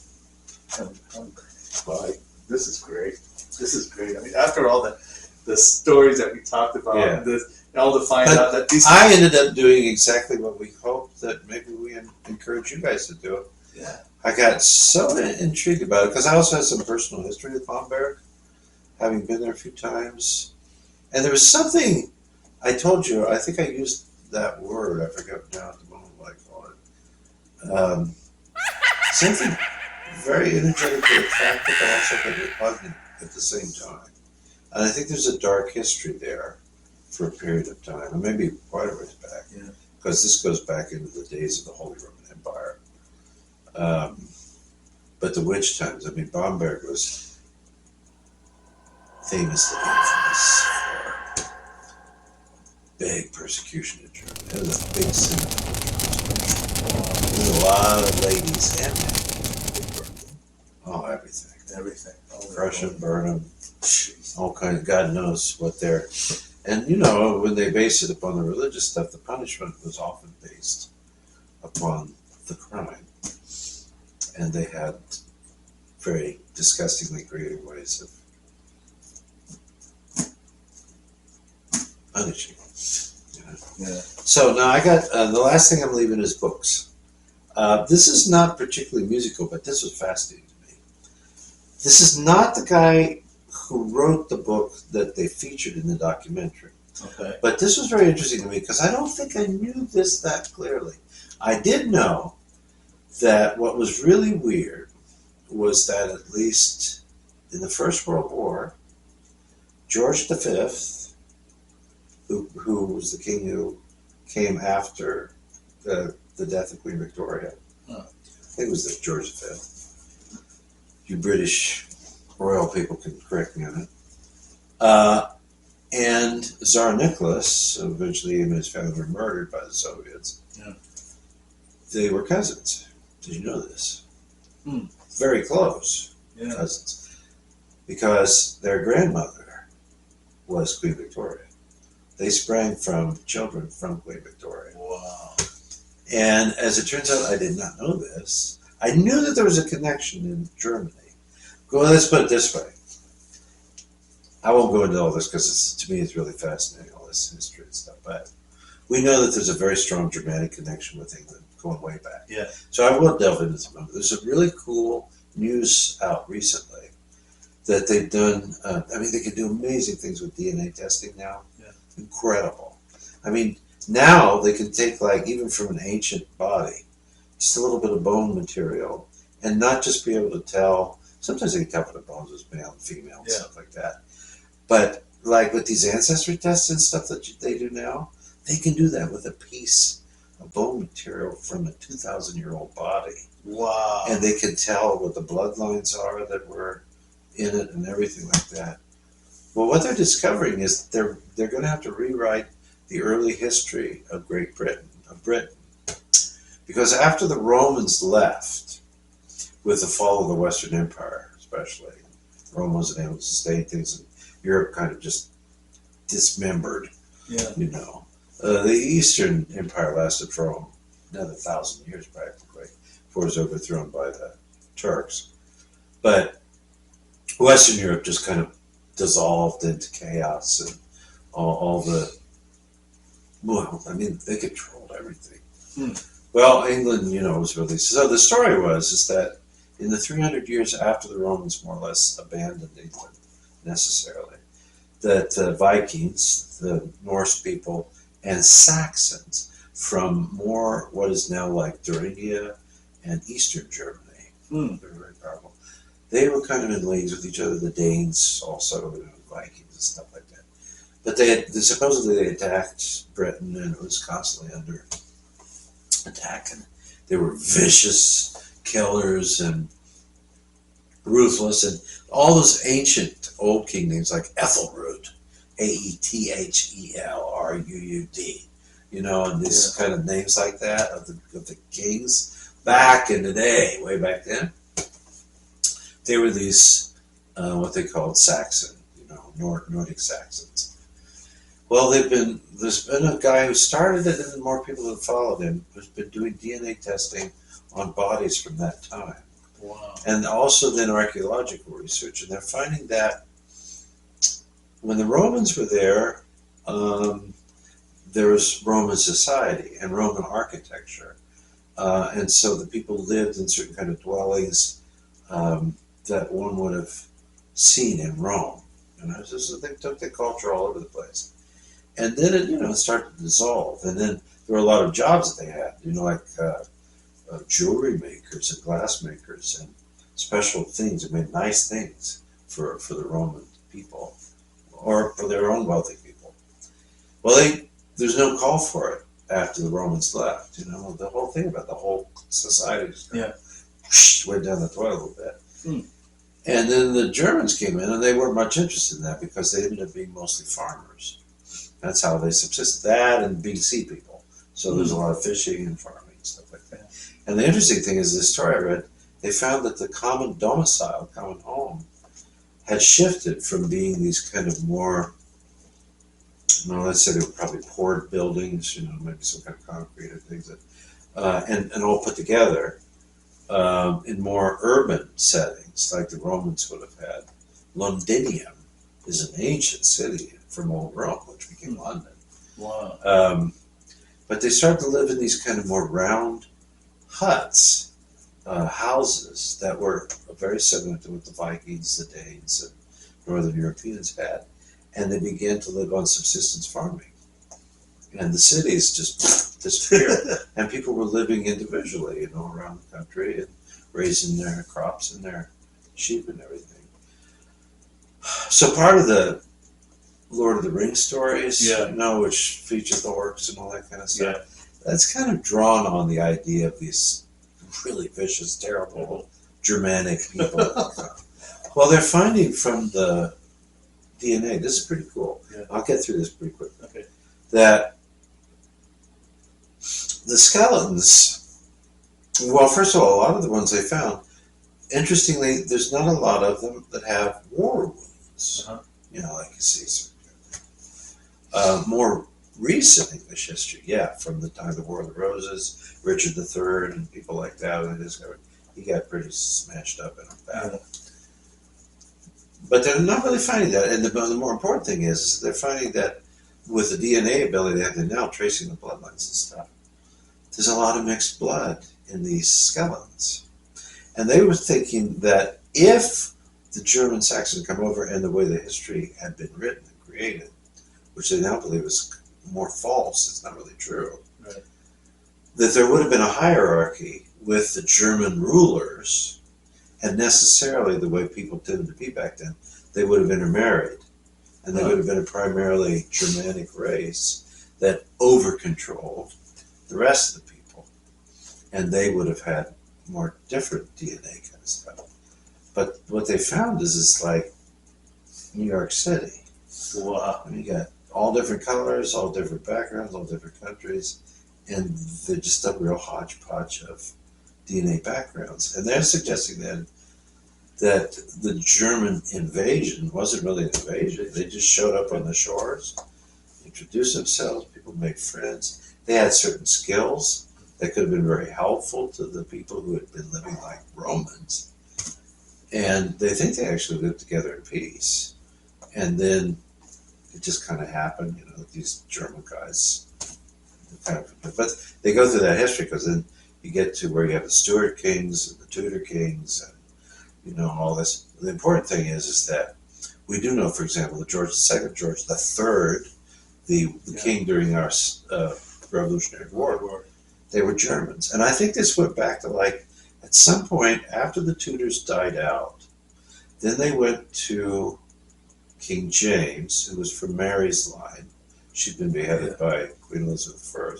This is great. This is great. I mean, after all the stories that we talked about, Yeah. all to find out that these. I ended up doing exactly what we hoped that maybe we encourage you guys to do. Yeah. I got so intrigued about it because I also had some personal history with Bamberg, having been there a few times. And there was something, I told you, I think I used that word, I forget now at the moment what I call it. Something very energetically attractive, but also repugnant at the same time. And I think there's a dark history there for a period of time, and maybe quite a ways back, because this goes back into the days of the Holy Roman Empire. But the witch times, I mean, Bamberg was famously infamous for big persecution in Germany. It was a big sin. There was a lot of ladies and men. Oh, everything. Everything. Crush them, burn them, all kinds of, God knows what they're. And you know, when they base it upon the religious stuff, the punishment was often based upon the crime. And they had very disgustingly creative ways of punishing. Yeah. So now I got, the last thing I'm leaving is books. This is not particularly musical, but this was fascinating to me. This is not the guy who wrote the book that they featured in the documentary. Okay. But this was very interesting to me because I don't think I knew this that clearly. I did know that what was really weird was that at least in the First World War, George V, who was the king who came after the death of Queen Victoria, I think it was George V. You British royal people can correct me on it. And Tsar Nicholas, eventually him and his family were murdered by the Soviets. Yeah. They were cousins. Did you know this? Hmm. Very close cousins. Because their grandmother was Queen Victoria. They sprang from children from Queen Victoria. Wow. And as it turns out, I did not know this. I knew that there was a connection in Germany. Well, let's put it this way. I won't go into all this because to me it's really fascinating, all this history and stuff. But we know that there's a very strong Germanic connection with England going way back. Yeah. So I will delve into some of it. There's a really cool news out recently that they've done. I mean, they can do amazing things with DNA testing now. Yeah. Incredible. I mean, now they can take, like, even from an ancient body, just a little bit of bone material, and not just be able to tell. Sometimes they can tell if the bones is male and female and stuff like that. But like with these ancestry tests and stuff that they do now, they can do that with a piece of bone material from a 2,000-year-old body. Wow. And they can tell what the bloodlines are that were in it and everything like that. Well, what they're discovering is they're going to have to rewrite the early history of Britain. Because after the Romans left, with the fall of the Western Empire especially, Rome wasn't able to sustain things, and Europe kind of just dismembered, you know. The Eastern Empire lasted for another 1,000 years practically before it was overthrown by the Turks. But Western Europe just kind of dissolved into chaos, and all the, well, I mean, they controlled everything. Well, England, you know, was really, so the story is that in the 300 years after the Romans more or less abandoned England necessarily, that Vikings, the Norse people, and Saxons from more what is now like Thuringia and Eastern Germany, they're very powerful. They were kind of in leagues with each other. The Danes also, you know, Vikings and stuff like that. But they supposedly attacked Britain, and it was constantly under attack. And they were vicious killers and ruthless, and all those ancient old king names like Ethelred, Aethelrud, you know, and these kind of names like that of the kings back in the day, way back then. They were these what they called Saxon, you know, Nordic Saxons. Well, there's been a guy who started it, and more people have followed him, who's been doing DNA testing on bodies from that time. Wow. And also then archaeological research, and they're finding that when the Romans were there was Roman society and Roman architecture, and so the people lived in certain kind of dwellings that one would have seen in Rome. You know, so they took the culture all over the place. And then it, you know, started to dissolve. And then there were a lot of jobs that they had, you know, like jewelry makers and glass makers and special things. They made nice things for the Roman people or for their own wealthy people. Well, there's no call for it after the Romans left. You know, the whole thing about the whole society just went down the toilet a little bit. And then the Germans came in, and they weren't much interested in that because they ended up being mostly farmers. That's how they subsisted. That and BC people. So there's a lot of fishing and farming and stuff like that. And the interesting thing is, this story I read, they found that the common domicile, common home, had shifted from being these kind of more, well, let's say they were probably poured buildings, you know, maybe some kind of concrete or things that, and all put together in more urban settings, like the Romans would have had. Londinium is an ancient city from old Rome, which became London. Wow. But they started to live in these kind of more round huts, houses that were very similar to what the Vikings, the Danes, and Northern Europeans had. And they began to live on subsistence farming. And the cities just disappeared. And people were living individually, you know, around the country and raising their crops and their sheep and everything. So part of the Lord of the Rings stories, you know, which feature the orcs and all that kind of stuff, that's kind of drawn on the idea of these really vicious, terrible Germanic people. Well, they're finding from the DNA, this is pretty cool. I'll get through this pretty quickly. That the skeletons, well, first of all, a lot of the ones they found, interestingly, there's not a lot of them that have war wounds, you know, like you see. More recent English history, from the time of the War of the Roses, Richard III, and people like that, and he got pretty smashed up in a battle. But they're not really finding that, and the more important thing is they're finding that with the DNA ability they have, they're now tracing the bloodlines and stuff. There's a lot of mixed blood in these skeletons. And they were thinking that if the German Saxons come over and the way the history had been written and created, which they now believe is more false, it's not really true, Right. that there would have been a hierarchy with the German rulers, and necessarily the way people tended to be back then, they would have intermarried. And they would have been a primarily Germanic race that over-controlled the rest of the people. And they would have had more different DNA kind of stuff. But what they found is it's like New York City. Wow. I mean, you got all different colors, all different backgrounds, all different countries, and they're just a real hodgepodge of DNA backgrounds. And they're suggesting then that the German invasion wasn't really an invasion. They just showed up on the shores, introduced themselves, people made friends. They had certain skills that could have been very helpful to the people who had been living like Romans. And they think they actually lived together in peace. And then it just kind of happened, you know, these German guys kind of, but they go through that history because then you get to where you have the Stuart kings and the Tudor kings and, you know, all this. The important thing is that we do know, for example, that George II, George III, the king during our Revolutionary War, they were Germans. And I think this went back to like, at some point after the Tudors died out, then they went to King James, who was from Mary's line. She'd been beheaded by Queen Elizabeth I.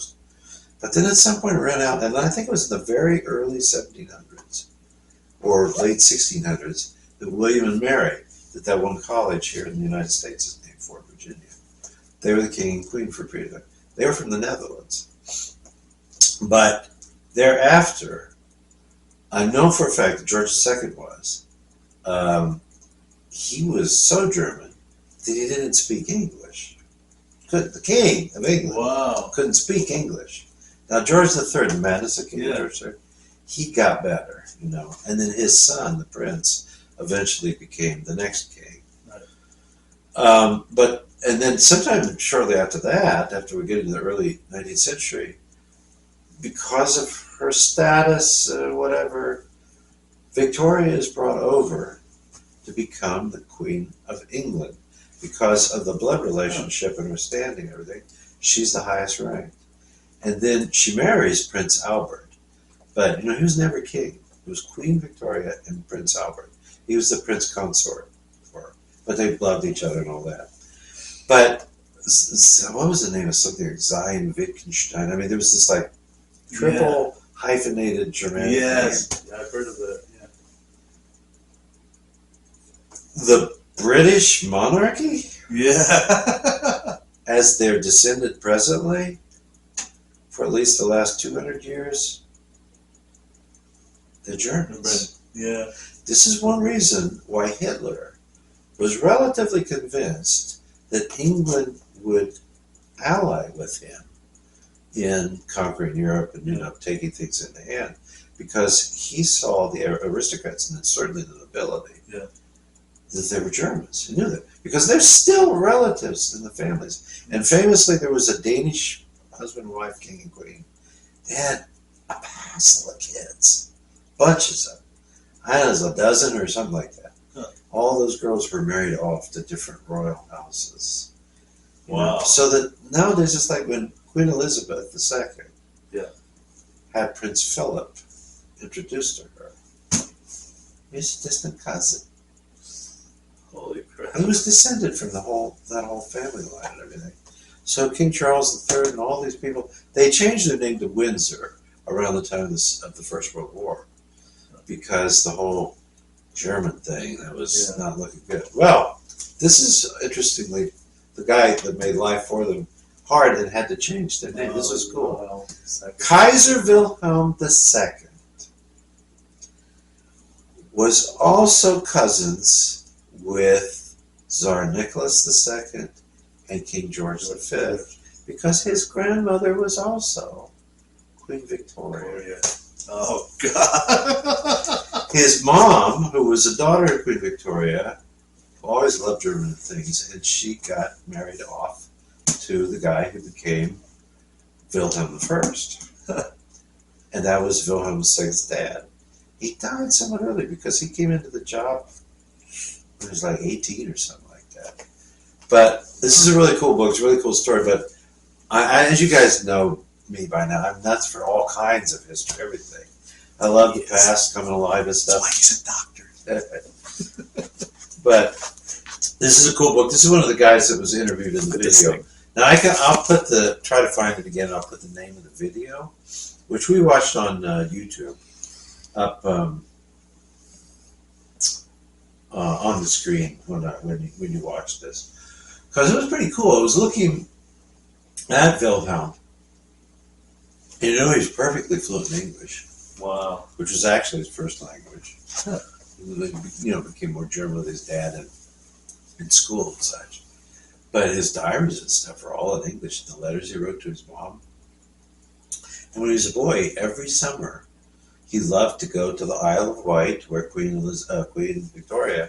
But then at some point it ran out, and I think it was in the very early 1700s or late 1600s that William and Mary, that one college here in the United States is named for, Virginia. They were the king and queen for a period of time. They were from the Netherlands. But thereafter, I know for a fact that George II was. He was so German that he didn't speak English. The king of England couldn't speak English. Now George III, the madness of King George III, he got better, you know. And then his son, the prince, eventually became the next king. Right. And then sometime shortly after that, after we get into the early 19th century, because of her status, whatever, Victoria is brought over to become the Queen of England. Because of the blood relationship and her standing and everything, she's the highest ranked. And then she marries Prince Albert. But, you know, he was never king. It was Queen Victoria and Prince Albert. He was the prince consort for her. But they loved each other and all that. But, what was the name of something like Zion Wittgenstein? I mean, there was this like triple hyphenated Germanic name. I've heard of that. Yeah. The British monarchy? Yeah. As they're descended presently, for at least the last 200 years, they're Germans. Yeah. This is one reason why Hitler was relatively convinced that England would ally with him in conquering Europe and, you know, taking things into hand, because he saw the aristocrats and certainly the nobility that they were Germans. He knew that because they're still relatives in the families. And famously, there was a Danish husband and wife, king and queen. They had a passel of kids, bunches of them. I don't know, it was a dozen or something like that. Huh. All those girls were married off to different royal houses. Wow. So that nowadays it's like when Queen Elizabeth II had Prince Philip introduced to her. He's a distant cousin. Holy crap. He was descended from that whole family line and everything. So King Charles III and all these people, they changed their name to Windsor around the time of the First World War, because the whole German thing, that was not looking good. Well, this is, interestingly, the guy that made life for them hard and had to change their name. This was cool. Kaiser Wilhelm II was also cousins with Tsar Nicholas II and King George V, because his grandmother was also Queen Victoria. Oh, God. His mom, who was a daughter of Queen Victoria, always loved German things, and she got married off to the guy who became Wilhelm I. And that was Wilhelm II's dad. He died somewhat early because he came into the job when he was like 18 or something like that. But this is a really cool book. It's a really cool story. But as you guys know me by now, I'm nuts for all kinds of history, everything. I love the past, coming alive and stuff. That's why he's a doctor. But this is a cool book. This is one of the guys that was interviewed in the video. Now I'll put try to find it again. I'll put the name of the video, which we watched on YouTube, up on the screen when you watch this, because it was pretty cool. It was looking at Wilhelm, and you know he's perfectly fluent in English. Wow. Which was actually his first language. Huh. You know, became more German with his dad in school and such. But his diaries and stuff are all in English. The letters he wrote to his mom. And when he was a boy, every summer, he loved to go to the Isle of Wight, where Queen Victoria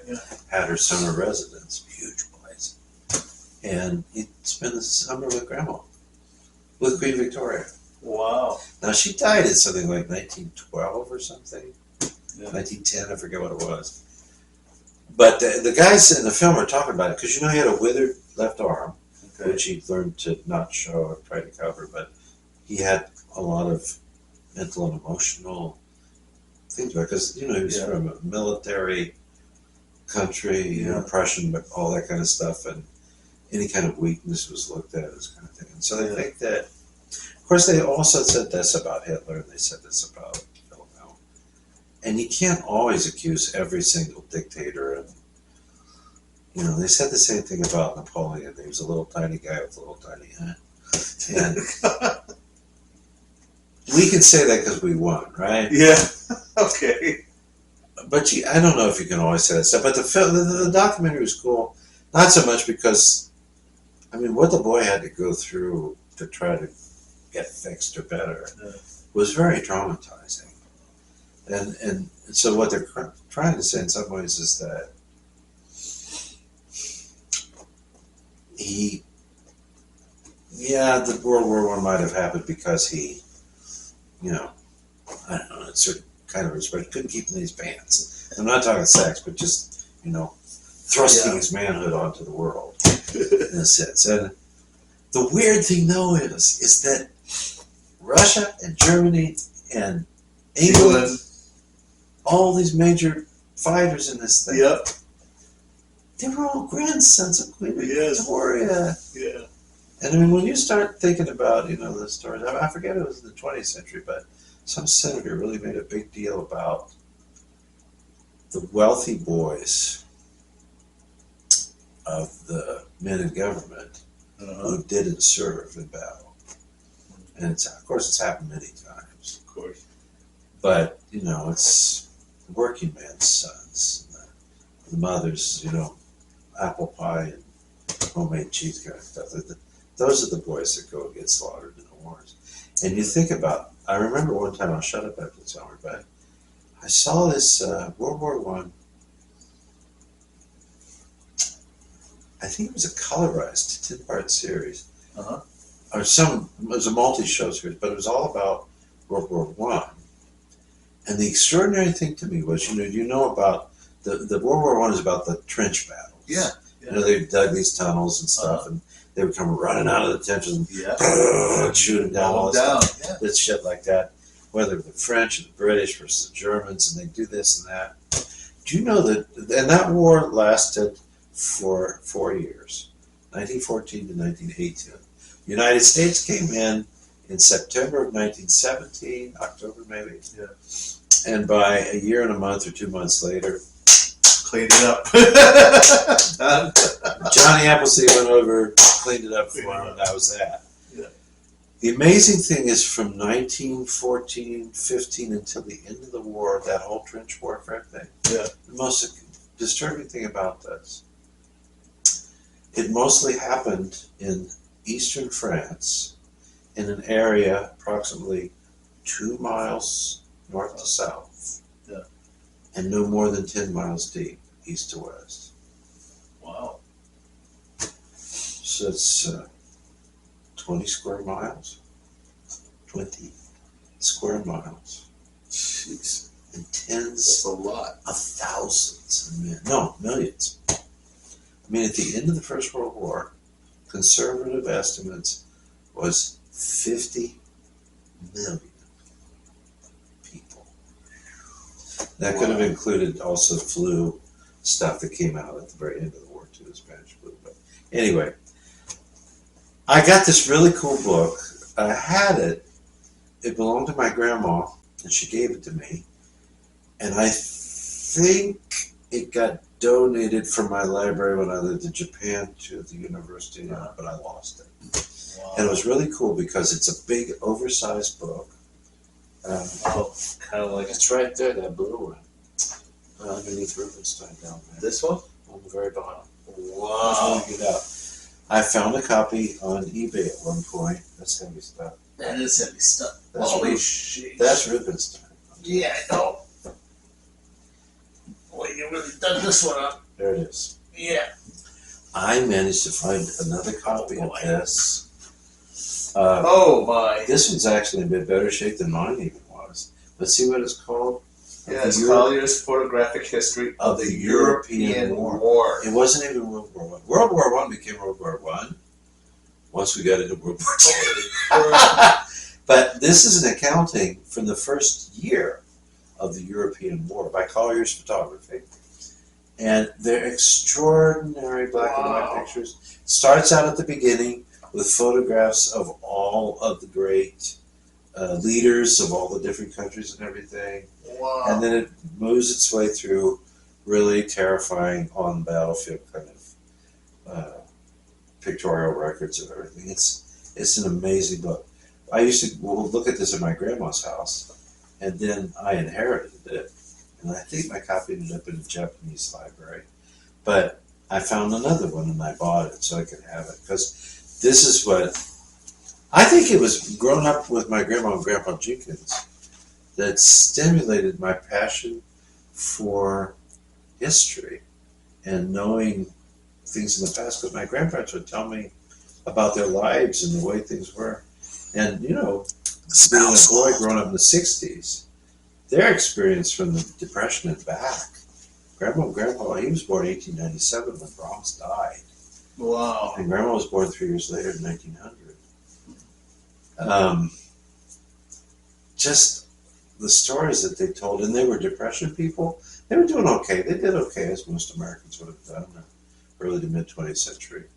had her summer residence. Huge place. And he'd spend the summer with Grandma, with Queen Victoria. Wow. Now, she died in something like 1912 or something. Yeah. 1910, I forget what it was. But the guys in the film are talking about it, because you know he had a withered left arm, which he learned to not show or try to cover, but he had a lot of mental and emotional things about it, because you know he was from a military country, you know, Prussian, but all that kind of stuff, and any kind of weakness was looked at as kind of thing. And so they think that, of course, they also said this about Hitler, and they said this about Wilhelm. And you can't always accuse every single dictator. And, you know, they said the same thing about Napoleon. He was a little tiny guy with a little tiny hand. And we can say that because we won, right? Yeah. Okay. But I don't know if you can always say that stuff. But the documentary was cool. Not so much because, I mean, what the boy had to go through to try to get fixed or better was very traumatizing. And so what they're trying to say in some ways is that the World War I might have happened because he, you know, I don't know, in a certain kind of respect, couldn't keep in his pants. I'm not talking sex, but just, you know, thrusting his manhood onto the world in a sense. And the weird thing, though, is that Russia and Germany and England, all these major fighters in this thing, they were all grandsons of Queen Victoria. Yeah. And I mean, when you start thinking about, you know, the stories, I forget it was in the 20th century, but some senator really made a big deal about the wealthy boys of the men in government who didn't serve in battle. And of course, it's happened many times. Of course. But, you know, it's working man's sons. The mothers, you know, apple pie and homemade cheese kind of stuff. Those are the boys that go and get slaughtered in the wars. And you think about, I remember one time, I'll shut up after this hour, but I saw this World War I think it was a colorized 10-part series. Or it was a multi-show series, but it was all about World War I. And the extraordinary thing to me was, you know about the World War I is about the trench battles. Yeah. You know, they dug these tunnels and stuff, and they would come running out of the trenches and shoot them down, all this this shit like that. Whether the French or the British versus the Germans, and they do this and that. Do you know that? And that war lasted for 4 years, 1914 to 1918. The United States came in September of 1917, October maybe. Yeah. And by a year and a month or 2 months later, cleaned it up. Johnny Appleseed went over, cleaned it up for him, and that was that. Yeah. The amazing thing is from 1914, 15 until the end of the war, that whole trench warfare thing, the most disturbing thing about this, it mostly happened in eastern France, in an area approximately 2 miles north to south, and no more than 10 miles deep, east to west. Wow. So it's 20 square miles. 20 square miles. Jeez. and That's tens a lot. of thousands of men. No, millions. I mean, at the end of the First World War, conservative estimates was 50 million people. That could have included also flu stuff that came out at the very end of the war too, the Spanish flu. But anyway, I got this really cool book. I had it. It belonged to my grandma, and she gave it to me. And I think it got donated from my library when I lived in Japan to the university, but I lost it. Wow. And it was really cool because it's a big, oversized book. Kind of like it's right there, that blue one. Underneath Rubenstein down there. This one? On the very bottom. Wow. Get out. I found a copy on eBay at one point. That's heavy stuff. That is heavy stuff. That's Holy shit. That's Rubenstein. Yeah, I know. Boy, you really dug this one up. There it is. Yeah. I managed to find another copy of this. Oh my. This one's actually in a bit better shape than mine even was. But see what it's called? Yeah, it's Collier's Photographic History of the European War. It wasn't even World War One. World War One became World War One once we got into World War Two. But this is an accounting from the first year of the European War by Collier's Photography. And they're extraordinary black and white pictures. Starts out at the beginning with photographs of all of the great leaders of all the different countries and everything. Wow. And then it moves its way through really terrifying on battlefield kind of pictorial records of everything. It's an amazing book. I used to look at this at my grandma's house, and then I inherited it. And I think my copy ended up in a Japanese library. But I found another one and I bought it so I could have it. Because this is what, I think it was growing up with my grandma and Grandpa Jenkins that stimulated my passion for history and knowing things in the past. Because my grandparents would tell me about their lives and the way things were. And, you know, being a boy growing up in the 60s, their experience from the Depression and back. Grandma and Grandpa, he was born in 1897 when Brahms died. Wow. And Grandma was born 3 years later in 1900. Just the stories that they told, and they were Depression people. They were doing okay. They did okay, as most Americans would have done in the early to mid 20th century.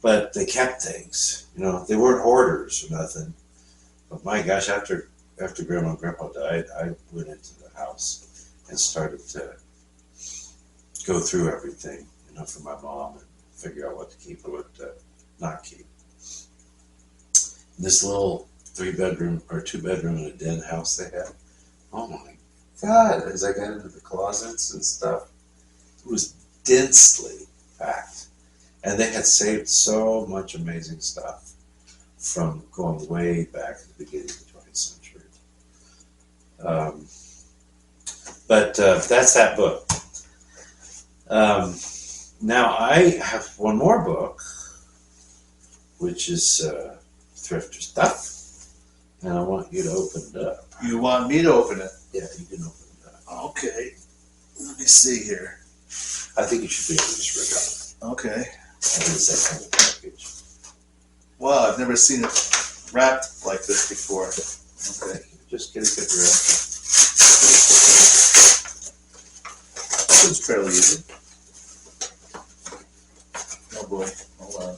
But they kept things. You know, they weren't hoarders or nothing. But my gosh, after Grandma and Grandpa died, I went into the house and started to go through everything, you know, for my mom and figure out what to keep and what to not keep. This little 3-bedroom or 2-bedroom and a den house they had. Oh my God, as I got into the closets and stuff, it was densely packed. And they had saved so much amazing stuff from going way back at the beginning of the 20th century. But that's that book. Now I have one more book, which is Thrifter Stuff, and I want you to open it up. You want me to open it? Yeah, you can open it up. Okay. Let me see here. I think you should be able to just rip it out. Okay. That is that kind of package. Wow, I've never seen it wrapped like this before. Okay. Just get a good rip. This one's fairly easy. Oh boy, hold on.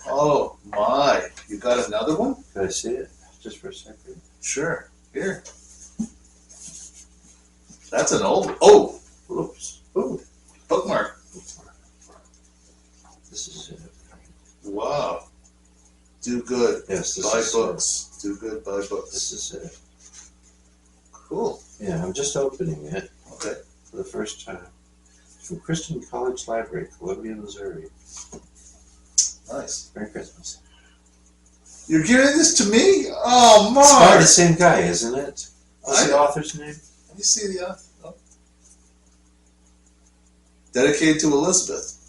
Oh my, you got another one? Can I see it? Just for a second. Sure, here. That's an old one. Oh, Oops. ooh, bookmark. This is it. Wow. Do good. Yes, this Buy is books. Do good, buy It. books. This is it. Cool. Yeah, I'm just opening it Okay. for the first time. From Christian College Library, Columbia, Missouri. Nice. Merry Christmas. You're giving this to me? Oh, It's by Mark. the same guy, isn't it? What's the I- author's name? Let me see the author. Oh. Dedicated to Elizabeth.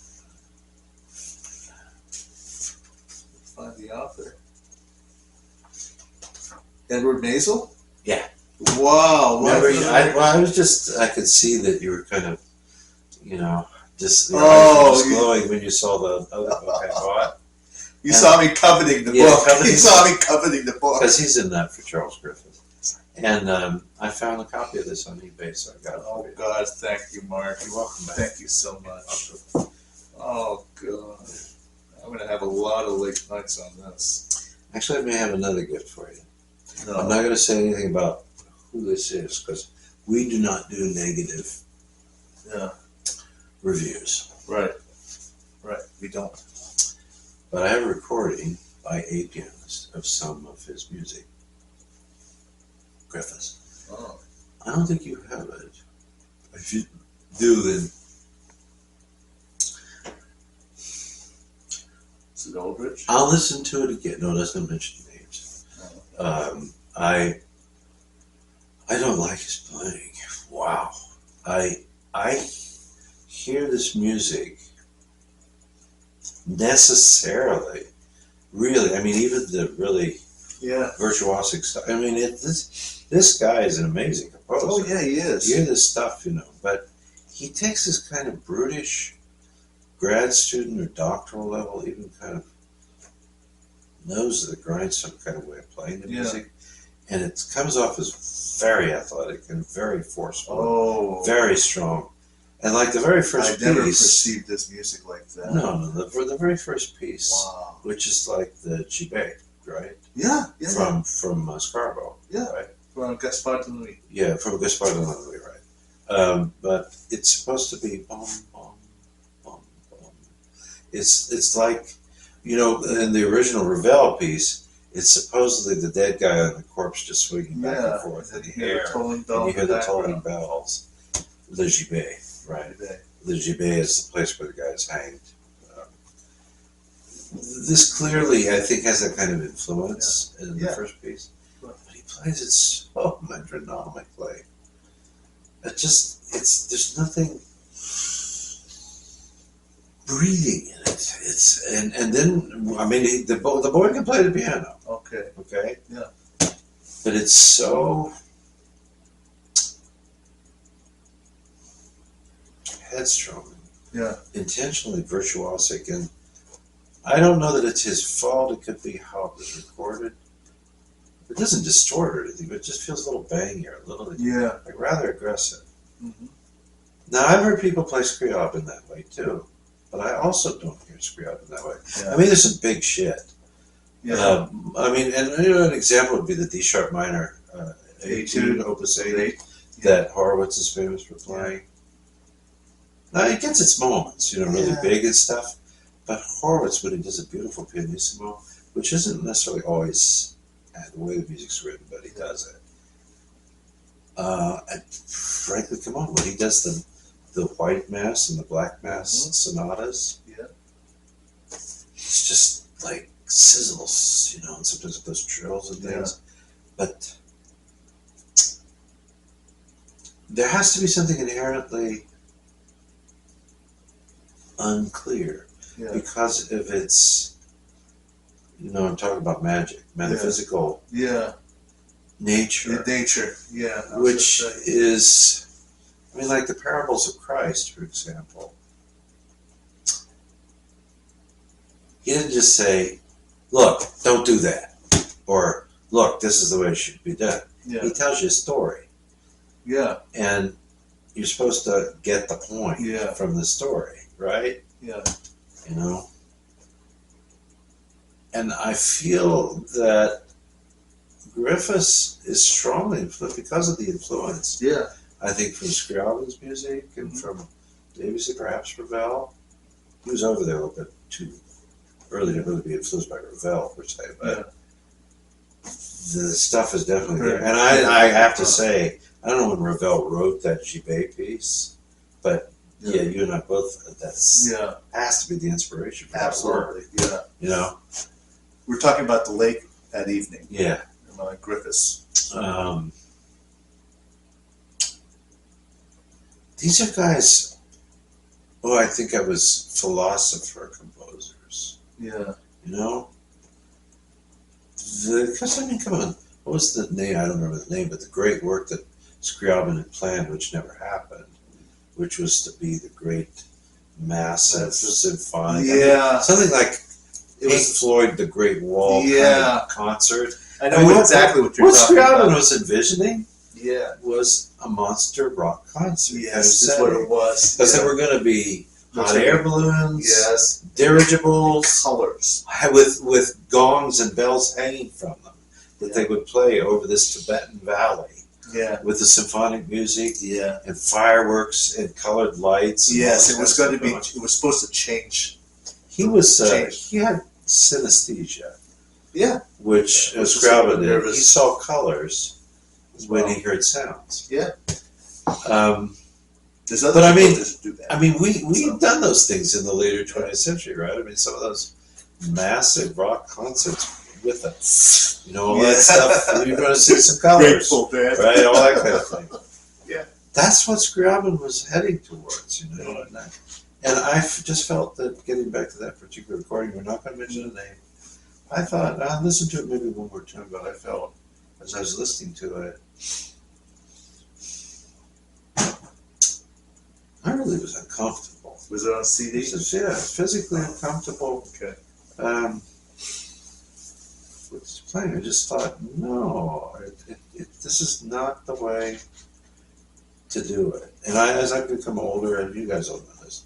Edward Maisel? Yeah. Wow. Remember, I could see that you were kind of, just your eyes were just glowing when you saw the other book I bought. You saw me coveting the book. You saw me coveting the book. Because he's in that for Charles Griffith. And I found a copy of this on eBay, so I got it. Oh, God, thank you, Mark. You're welcome back. Thank you so much. Oh, God. I'm going to have a lot of late nights on this. Actually, I may have another gift for you. No. I'm not going to say anything about who this is, because we do not do negative reviews. Right. We don't. But I have a recording by a pianist of some of his music. Griffiths. Oh. I don't think you have it. If you do, then Is it Aldrich? I'll listen to it again. No, let's not mention names. Oh. I don't like his playing. Wow. I hear this music necessarily, really. I mean, even the really virtuosic stuff. I mean, this guy is an amazing composer. Oh, yeah, he is. You hear this stuff, but he takes this kind of brutish grad student or doctoral level, even kind of knows the grindstone kind of way of playing the music, and it comes off as very athletic and very forceful, very strong, and like the very first piece. I never perceived this music like that. No, the very first piece, Wow. which is like the Gibet, right? Yeah. From Scarborough. Yeah. Right. From Gaspard de Nuit. Yeah, from Gaspard de Nuit, right. But it's supposed to be bum, bum, bum, bum. It's like, in the original Ravel piece, it's supposedly the dead guy on the corpse just swinging back and forth in the air. And you hear the tolling bells. Le Gibet, right? Le Gibet is the place where the guy is hanged. This clearly, I think, has that kind of influence in the first piece. But he plays it so metronomically. There's nothing breathing in it. And then, I mean, the boy can play the piano. Okay. Yeah. But it's so headstrong. Yeah. Intentionally virtuosic, and I don't know that it's his fault. It could be how it was recorded. It doesn't distort or anything, but it just feels a little bangier, a little like rather aggressive. Mm-hmm. Now, I've heard people play Scriab in that way too, but I also don't hear Scriab in that way. Yeah. I mean, there's some big shit. Yeah. I mean, and an example would be the D sharp minor Etude, Opus 8, that Horowitz is famous for playing. Now, it gets its moments, really big and stuff, but Horowitz, when he does a beautiful pianissimo, which isn't necessarily always the way the music's written, but he does it. And frankly, come on, when he does the White Mass and the Black Mass sonatas, it's just like sizzles, and sometimes those trills and things. But there has to be something inherently unclear because of its, I'm talking about magic, metaphysical nature. Nature, which is, I mean, like the parables of Christ, for example. He didn't just say, look, don't do that. Or, look, this is the way it should be done. Yeah. He tells you a story. Yeah. And you're supposed to get the point from the story, right? Yeah. And I feel that Griffiths is strongly influenced because of the influence. Yeah. I think from Scriabin's music and from Debussy, perhaps Ravel. He was over there a little bit too early to really be influenced by Ravel, per se, but the stuff is definitely there. And I have to say, I don't know when Ravel wrote that Gibet piece, but you and I both, has to be the inspiration for that work. We're talking about the lake that evening. Yeah. Griffiths. These are guys who I think of as philosopher composers. Yeah. Because, I mean, come on. what was the name? I don't remember the name, but the great work that Scriabin had planned, which never happened, which was to be the great massive symphonic. Yeah. Something like It Pink was. Floyd, the Great Wall kind Yeah. of concert. I know exactly what you're What talking Scriabin about. was envisioning Yeah. was a monster rock concert. Yes, that's what it was. Because Yeah. there were going to be hot That's air right. balloons, Yes. dirigibles, Colors. with gongs and bells hanging from them that they would play over this Tibetan valley Yeah. with the symphonic music Yeah. and fireworks and colored lights. And Yes, all it was that going to be. stuff. It was supposed to change. He was Change. he had synesthesia, Yeah. which Yeah, was Scriabin did. nervous. He saw colors when well. he heard sounds. Yeah. There's other But I people mean- that just do that. I mean, we've done those things in the later 20th century, right? I mean, some of those massive rock concerts with all that stuff. You're going to see some colors, Grateful Dead. right? All that kind of thing. Yeah. That's what Scriabin was heading towards, and I just felt that getting back to that particular recording, we're not going to mention the name. I thought I'll listen to it maybe one more time, but I felt as I was listening to it, I really was uncomfortable. Was it on CD? Yeah, physically uncomfortable. Okay. With this playing, I just thought, no, this is not the way to do it. And as I've become older, and you guys all know this,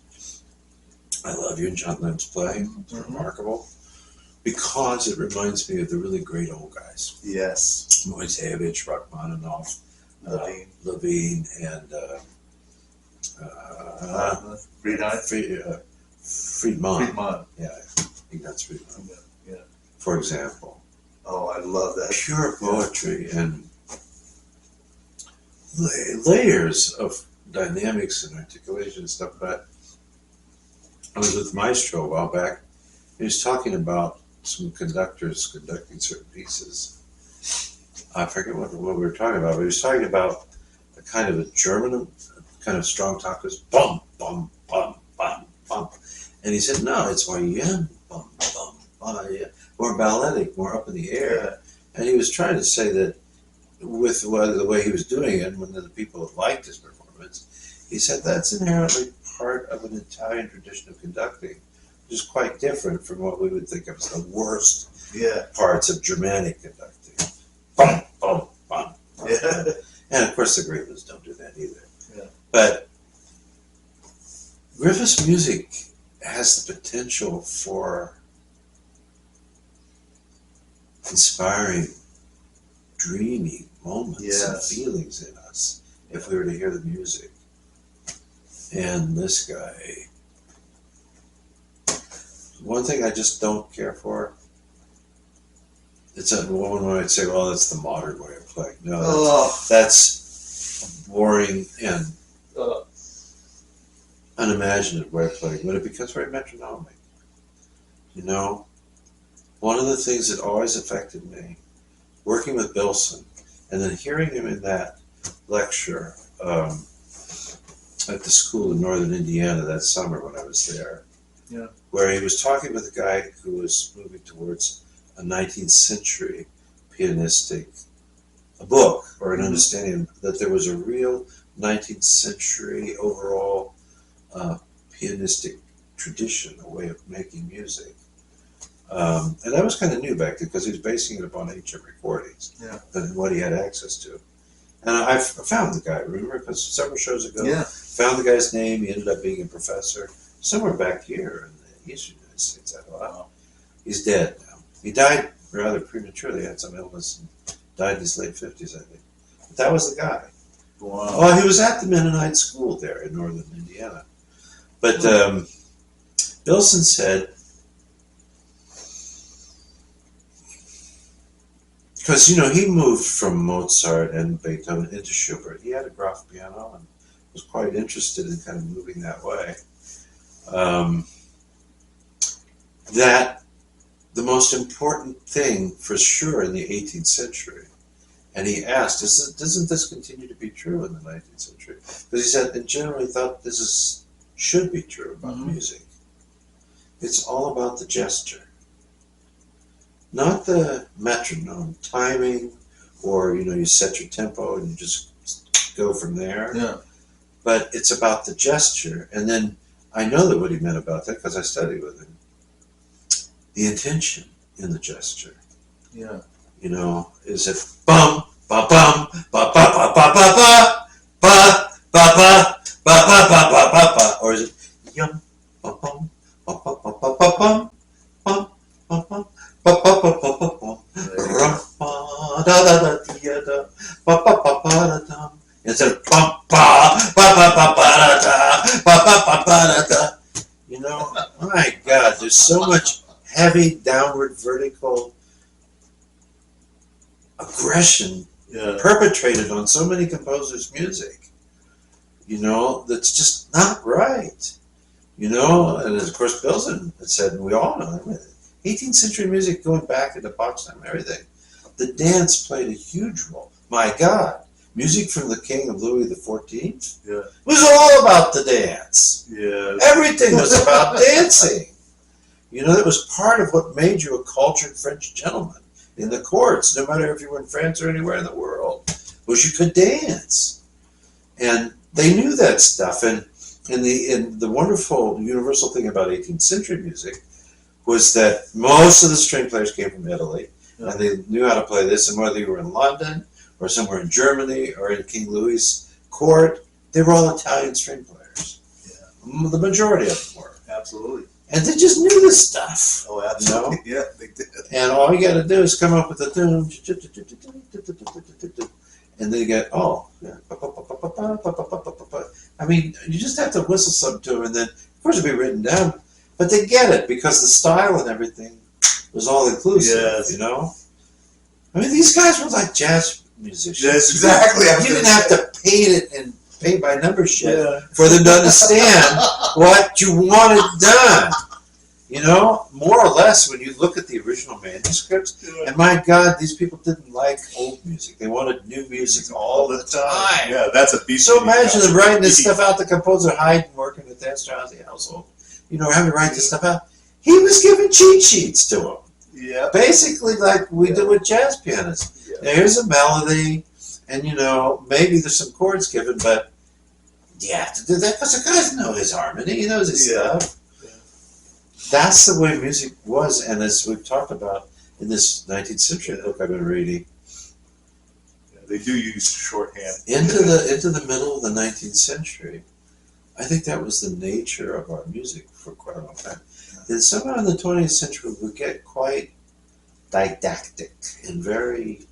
I love you and John Lennon's playing. It's remarkable because it reminds me of the really great old guys. Yes. Moisevich, Rachmaninoff, Levine. and Friedman. Friedman. Friedman. Yeah, I think that's Friedman. Yeah. For example, Oh, I love that. pure poetry and layers of dynamics and articulation and stuff. But I was with Maestro a while back. He was talking about some conductors conducting certain pieces. I forget what we were talking about, but he was talking about a kind of a German kind of strong talk was bum, bum, bum, bum, bum. And he said, no, it's more yen, bum, bum, bum, yeah. More balletic, more up in the air. Yeah. And he was trying to say that with the way he was doing it, and when the people liked his performance, he said that's inherently part of an Italian tradition of conducting, which is quite different from what we would think of as the worst parts of Germanic conducting. Bum, bum, bum. Yeah. And of course the great ones don't do that either. Yeah. But Griffith's music has the potential for inspiring, dreamy moments and feelings in us if we were to hear the music. And this guy, one thing I just don't care for, it's a woman might say, well, that's the modern way of playing. No, that's boring and unimaginative way of playing, but it becomes very metronomic. One of the things that always affected me, working with Bilson, and then hearing him in that lecture at the school in northern Indiana that summer when I was there, where he was talking with a guy who was moving towards a 19th century a book or an understanding that there was a real 19th century overall pianistic tradition, a way of making music. And that was kind of new back then because he was basing it upon ancient recordings and what he had access to. And I found the guy, remember, because several shows ago, found the guy's name. He ended up being a professor somewhere back here in the eastern United States. I thought, wow, he's dead now. He died rather prematurely. He had some illness and died in his late 50s, I think. But that was the guy. Wow. Oh, he was at the Mennonite school there in northern Indiana. But Bilson said, because, he moved from Mozart and Beethoven into Schubert. He had a Graf piano and was quite interested in kind of moving that way. That the most important thing, for sure, in the 18th century, and he asked, doesn't this continue to be true in the 19th century? Because he said, and generally thought this should be true about music. It's all about the gesture. Not the metronome, timing, or you set your tempo and you just go from there. Yeah. But it's about the gesture, and then I know that what he meant about that because I studied with him. The intention in the gesture. Yeah. Is it bum ba bum ba ba ba ba ba ba ba ba ba ba ba ba ba ba ba, or is it yum ba bum ba ba ba ba ba bum bum ba bum ba ba ba ba ba bum da da da da da ba ba ba ba da da. Instead of bum ba ba ba ba ba da da ba ba ba ba da da. My God, there's so much heavy downward vertical aggression perpetrated on so many composers' music, that's just not right, and of course Pilsen had said, and we all know, 18th century music going back into Potsdam and everything, the dance played a huge role. My God, music from the king of Louis XIV was all about the dance. Everything was about dancing. That was part of what made you a cultured French gentleman in the courts, no matter if you were in France or anywhere in the world, was you could dance. And they knew that stuff. And the wonderful universal thing about 18th century music was that most of the string players came from Italy, and they knew how to play this. And whether you were in London or somewhere in Germany or in King Louis's court, they were all Italian string players. The majority of them were. Absolutely. And they just knew this stuff. Oh, absolutely. Yeah, they did. And all you got to do is come up with a tune, and they get, I mean, you just have to whistle something to them, and then, of course, it'll be written down. But they get it because the style and everything was all inclusive, I mean, these guys were like jazz musicians. Yes, exactly. You didn't have to paint it and paint by number shit for them to understand what you wanted done. More or less when you look at the original manuscripts, and my God, these people didn't like old music. They wanted new music all the time. Yeah, that's a beast. So imagine them writing this stuff out, the composer Haydn working at the Esterhazy household, having to write this stuff out. He was giving cheat sheets to them. Yeah. Basically like we do with jazz pianists. Now here's a melody, and maybe there's some chords given, but you have to do that because the guys know his harmony, he knows his stuff. That's the way music was, and as we've talked about in this 19th century book I've been reading, they do use shorthand into the middle of the 19th century. I think that was the nature of our music for quite a long time. Then somehow in the 20th century we get quite didactic and very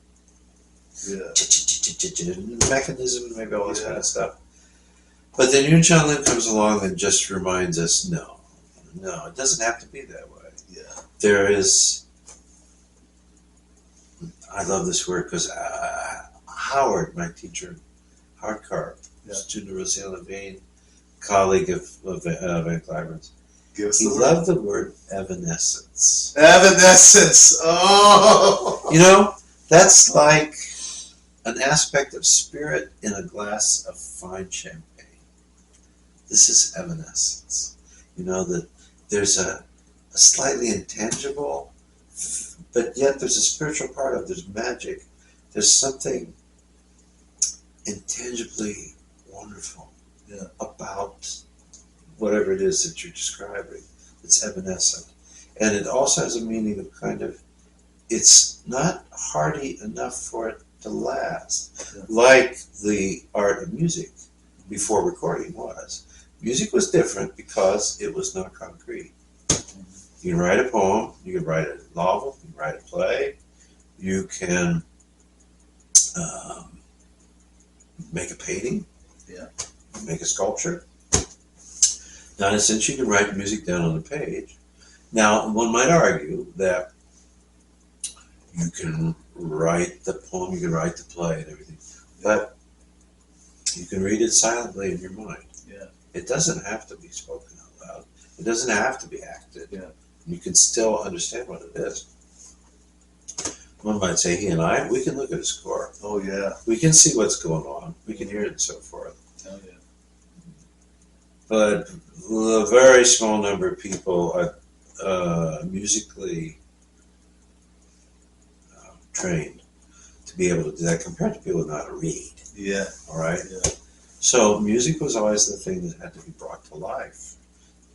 mechanism and maybe all this kind of stuff. But then Yoon Chun Lin comes along and just reminds us, no, it doesn't have to be that way. There is, I love this word because Howard, my teacher, Howard Karp, student of Rosanna Levine, colleague of Van Cliburn's, he loved the word evanescence. Evanescence. Oh. That's like an aspect of spirit in a glass of fine champagne. This is evanescence. That there's a slightly intangible, but yet there's a spiritual part of it. There's magic. There's something intangibly wonderful about whatever it is that you're describing. It's evanescent. And it also has a meaning of kind of, it's not hearty enough for it to last, like the art of music before recording was. Music was different because it was not concrete. You can write a poem, you can write a novel, you can write a play, you can make a painting, make a sculpture. Now, in a sense, you can write music down on the page. Now, one might argue that you can write the poem, you can write the play and everything, but you can read it silently in your mind. It doesn't have to be spoken out loud. It doesn't have to be acted. You can still understand what it is. One might say, he and I, we can look at a score. Oh, yeah. We can see what's going on. We can hear it and so forth. Oh, yeah. But a very small number of people are musically trained to be able to do that compared to people who know how to read. Yeah. All right. Yeah. So music was always the thing that had to be brought to life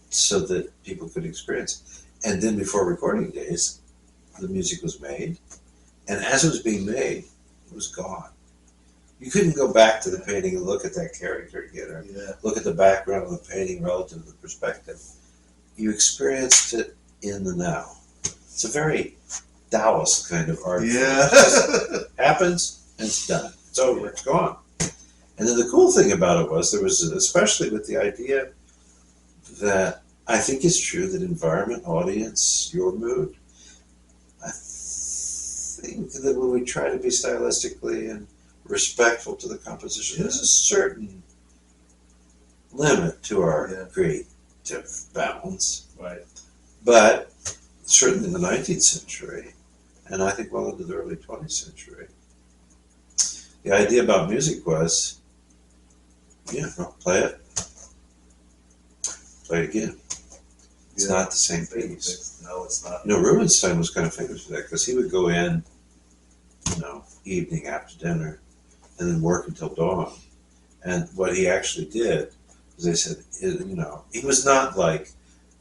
so that people could experience. And then before recording days, the music was made, and as it was being made, it was gone. You couldn't go back to the painting and look at that character again, or look at the background of the painting relative to the perspective. You experienced it in the now. It's a very Taoist kind of art. Yeah. It just happens and it's done. It's over. It's gone. And then the cool thing about it was there was, especially with the idea that I think it's true that environment, audience, your mood. I think that when we try to be stylistically and respectful to the composition, there's a certain limit to our creative bounds. Right. But certainly in the 19th century, and I think well into the early 20th century, the idea about music was, play it again. It's not the same piece. No, it's not. Rubinstein was kind of famous for that because he would go in, evening after dinner, and then work until dawn. And what he actually did was they said, he was not like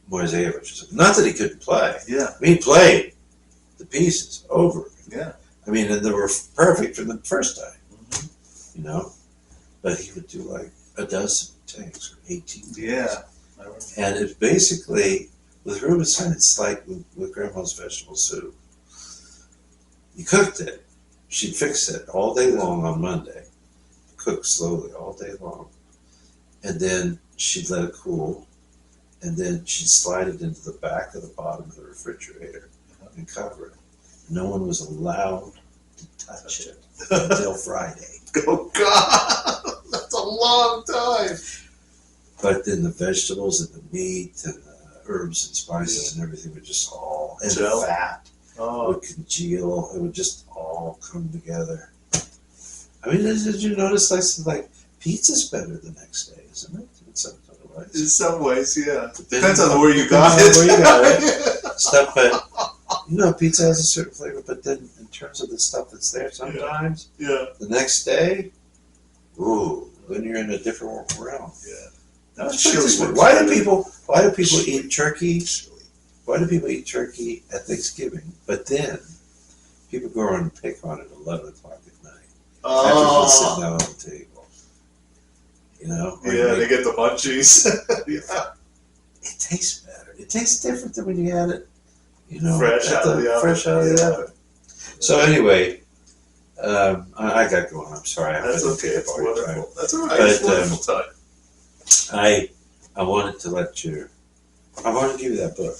Moiseiwitsch. Not that he couldn't play. Yeah. I mean, he played the pieces over. Yeah. I mean, and they were perfect from the first time, But he would do like a dozen takes or 18 takes. Yeah. And it's basically, with Rubinstein, it's like with Grandma's vegetable soup. You cooked it. She'd fix it all day long on Monday. Cook slowly all day long. And then she'd let it cool. And then she'd slide it into the back of the bottom of the refrigerator and cover it. No one was allowed to touch it until Friday. Oh, God! That's a long time! But then the vegetables and the meat and the herbs and spices and everything would just all, and the fat would congeal. It would just all come together. I mean, did you notice like pizza's better the next day, isn't it? In some ways, yeah. Depends on where you got it. Where you got it. Stuff, but pizza has a certain flavor. But then, in terms of the stuff that's there, sometimes the next day, then you're in a different realm. Yeah. Why do people eat turkey? Why do people eat turkey at Thanksgiving? But then people go around and pick on it at 11 o'clock at night. After it's sitting down on the table. They get the munchies. It tastes better. It tastes different than when you had it, fresh out of the oven. So anyway, I got going. I'm sorry. That's okay. It's wonderful. That's all right. But, it's a wonderful time. I wanted to I wanted to give you that book.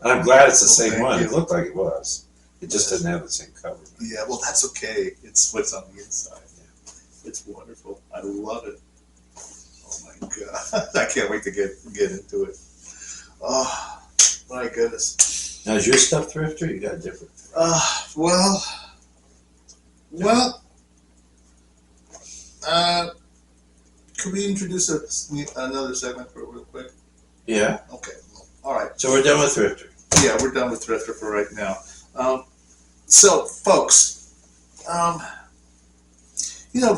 And I'm glad it's the same one. You. It looked like it was. It just doesn't have the same cover. Yeah, well, that's okay. It's what's on the inside. Yeah. It's wonderful. I love it. Oh, my God. I can't wait to get into it. Oh, my goodness. Now, is your stuff thrift or you got different? Well, can we introduce another segment for real quick? Yeah. Okay. All right. So we're done with thrifter. Yeah, we're done with thrifter for right now. So, folks,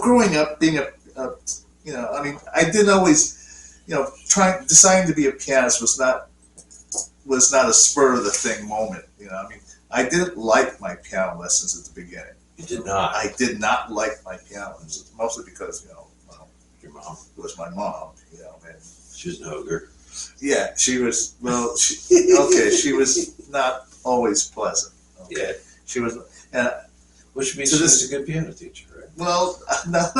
growing up, being I didn't always, deciding to be a pianist was not a spur of the thing moment. I didn't like my piano lessons at the beginning. You did not. I did not like my piano lessons, mostly because, your mom was my mom, and she was an ogre. Yeah, she was, she was not always pleasant. Okay. Yeah. She was, which means she was a good piano teacher, right? Well, no.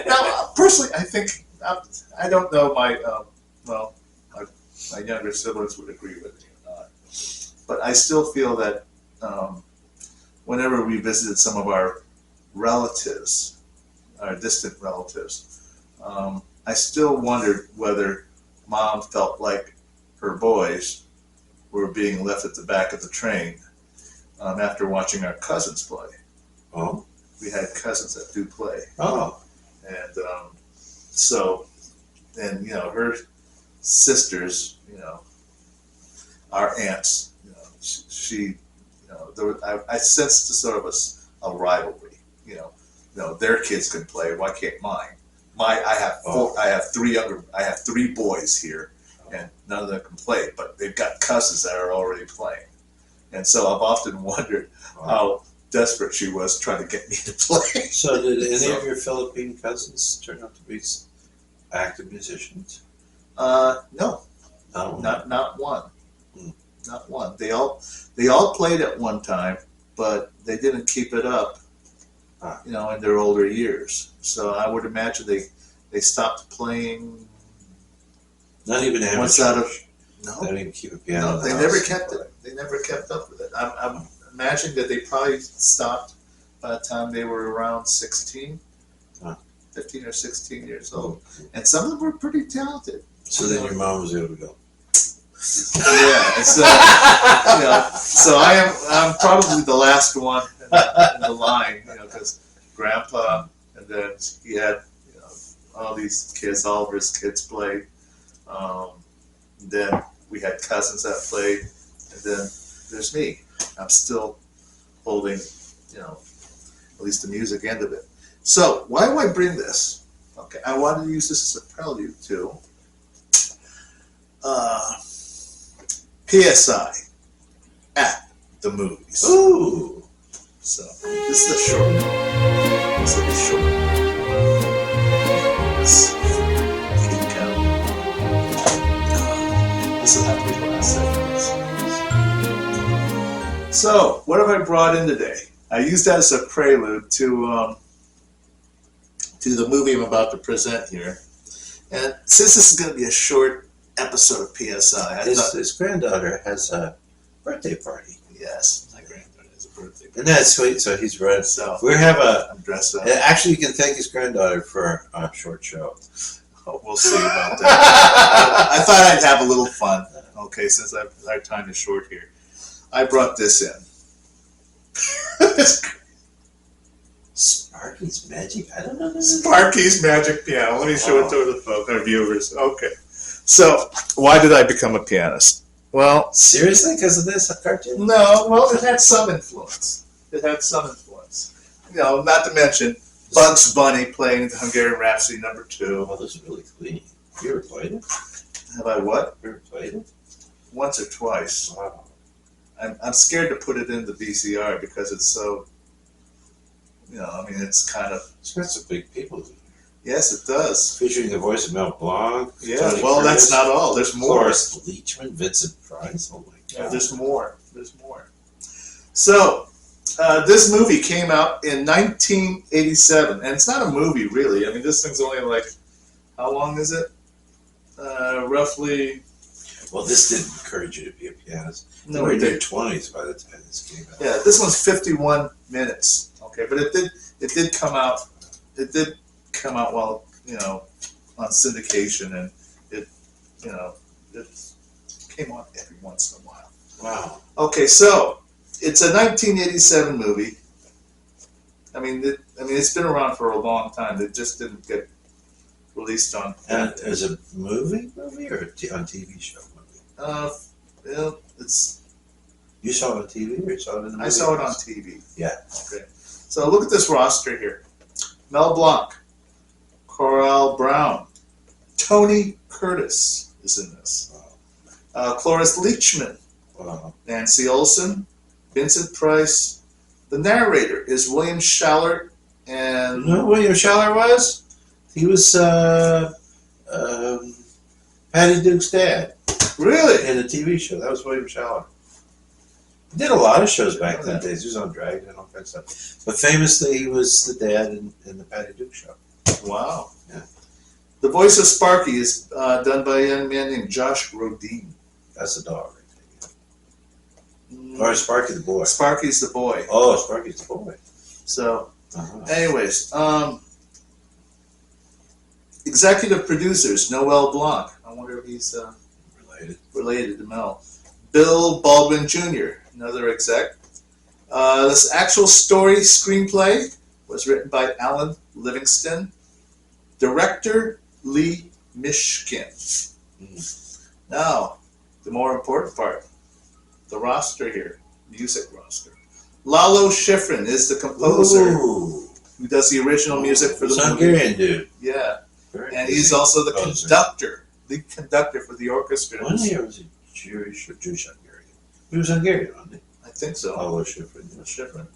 Now, personally, I think, I don't know my younger siblings would agree with me or not, but I still feel that whenever we visited some of our relatives, our distant relatives, I still wondered whether Mom felt like her boys were being left at the back of the train after watching our cousins play. Oh. We had cousins that do play. Oh. And her sisters, our aunts, I sensed a sort of a rivalry. Their kids can play. Why can't mine? I have four. I have three boys here, and none of them can play. But they've got cousins that are already playing, and so I've often wondered how desperate she was trying to get me to play. So did any of your Philippine cousins turn out to be active musicians? No, No. not one. Hmm. Not one. They all played at one time, but they didn't keep it up. Ah. In their older years. So I would imagine they stopped playing. Not even amateurs. Once out of They no, don't even keep a piano. no, in the they house. never kept it. They never kept up with it. I'm imagining that they probably stopped by the time they were around 16, Huh. 15 or 16 years old, and some of them were pretty talented. So then your mom was able to go. Yeah, and so so I'm probably the last one in the line, because Grandpa, and then he had all these kids, all of his kids played. Then we had cousins that played, and then there's me. I'm still holding, at least the music end of it. So why do I bring this? Okay, I wanted to use this as a prelude to PSI at the movies. Ooh. So this is a short one. This will be short. Yes. Keep counting. This will have to be the last segment. So, what have I brought in today? I used that as a prelude to the movie I'm about to present here. And since this is going to be a short episode of PSI, I thought, His granddaughter has a birthday party. yes, my granddaughter has a birthday. Isn't that sweet? So he's right. So We have a. I'm dressed up. Actually, you can thank his granddaughter for a short show. Oh, we'll see about that. I thought I'd have a little fun. Okay, since our time is short here, I brought this in. Sparky's Magic? I don't know this. Sparky's Magic Piano. Let me show it to the folks, our viewers. Okay. So, why did I become a pianist? Well, Seriously? Because of this cartoon? no. Well, it had some influence. Not to mention Bugs Bunny playing the Hungarian Rhapsody No. 2. Oh, this is really clean. You ever played it? Have I what? You ever played it? Once or twice. Wow. I'm scared to put it in the VCR because it's so. It's kind of. It's got some big people. Yes, it does. Featuring the voice of Mel Blanc. Yeah. Tony Well, Curtis, that's not all. There's more. Cloris Leachman, Vincent Price. Oh my Yeah, God. there's more. So, this movie came out in 1987, and it's not a movie really. I mean, this thing's only like, how long is it? Roughly. Well, this didn't encourage you to be a pianist. No, You were it in your did. 20s by the time this came out. Yeah, this one's 51 minutes. Okay, but it did come out. It did come out while on syndication, and it came on every once in a while. Wow. Okay, so it's a 1987 movie. I mean, it's been around for a long time. It just didn't get released on. And is it a movie or on TV show movie? It's. You saw it on TV or you saw it in the movie? I saw it on TV. Yeah. Okay. So look at this roster here: Mel Blanc, Coral Brown, Tony Curtis is in this. Cloris Leachman, Wow. Nancy Olson, Vincent Price. The narrator is William Schallert, and You know who William Schaller was? He was Patty Duke's dad really, in a TV show. That was William Schaller. He did a lot of shows back then. He was on Dragon and all kinds of stuff. But famously, he was the dad in the Patty Duke show. wow. Yeah. The voice of Sparky is done by a young man named Josh Rodin. That's the dog, right? Or Sparky the boy. Sparky's the boy. Oh, Sparky's the boy. So, Uh-huh. anyways, executive producers Noel Blanc. I wonder if he's related to Mel. Bill Baldwin Jr., another exec. This actual story screenplay was written by Alan Livingston. Director Lee Mishkin. Now, the more important part, the roster here, music roster. Lalo Schifrin is the composer Ooh, who does the original music for the movie. Hungarian dude. Yeah, Very and busy he's also the composer. conductor for the orchestra. Wasn't he, or was he Jewish or Jewish Hungarian? He was Hungarian, wasn't he? I think so. Lalo Schifrin. Schifrin.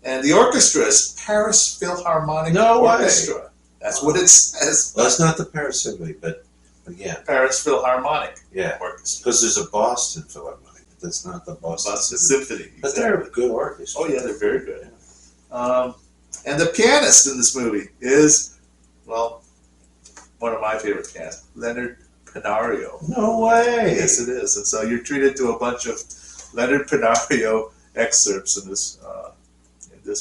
And the orchestra is Paris Philharmonic No way. Orchestra. That's what it says. Well, that's not the Paris Symphony, but again, Paris Philharmonic yeah, Orchestra. because there's a Boston Philharmonic, but that's not the Boston Boston Symphony. Symphony. But they're a good orchestra. Oh yeah, they're very good. And the pianist in this movie is, well, one of my favorite pianists, Leonard Pinario. No way. Yes, it is. And so you're treated to a bunch of Leonard Pinario excerpts in this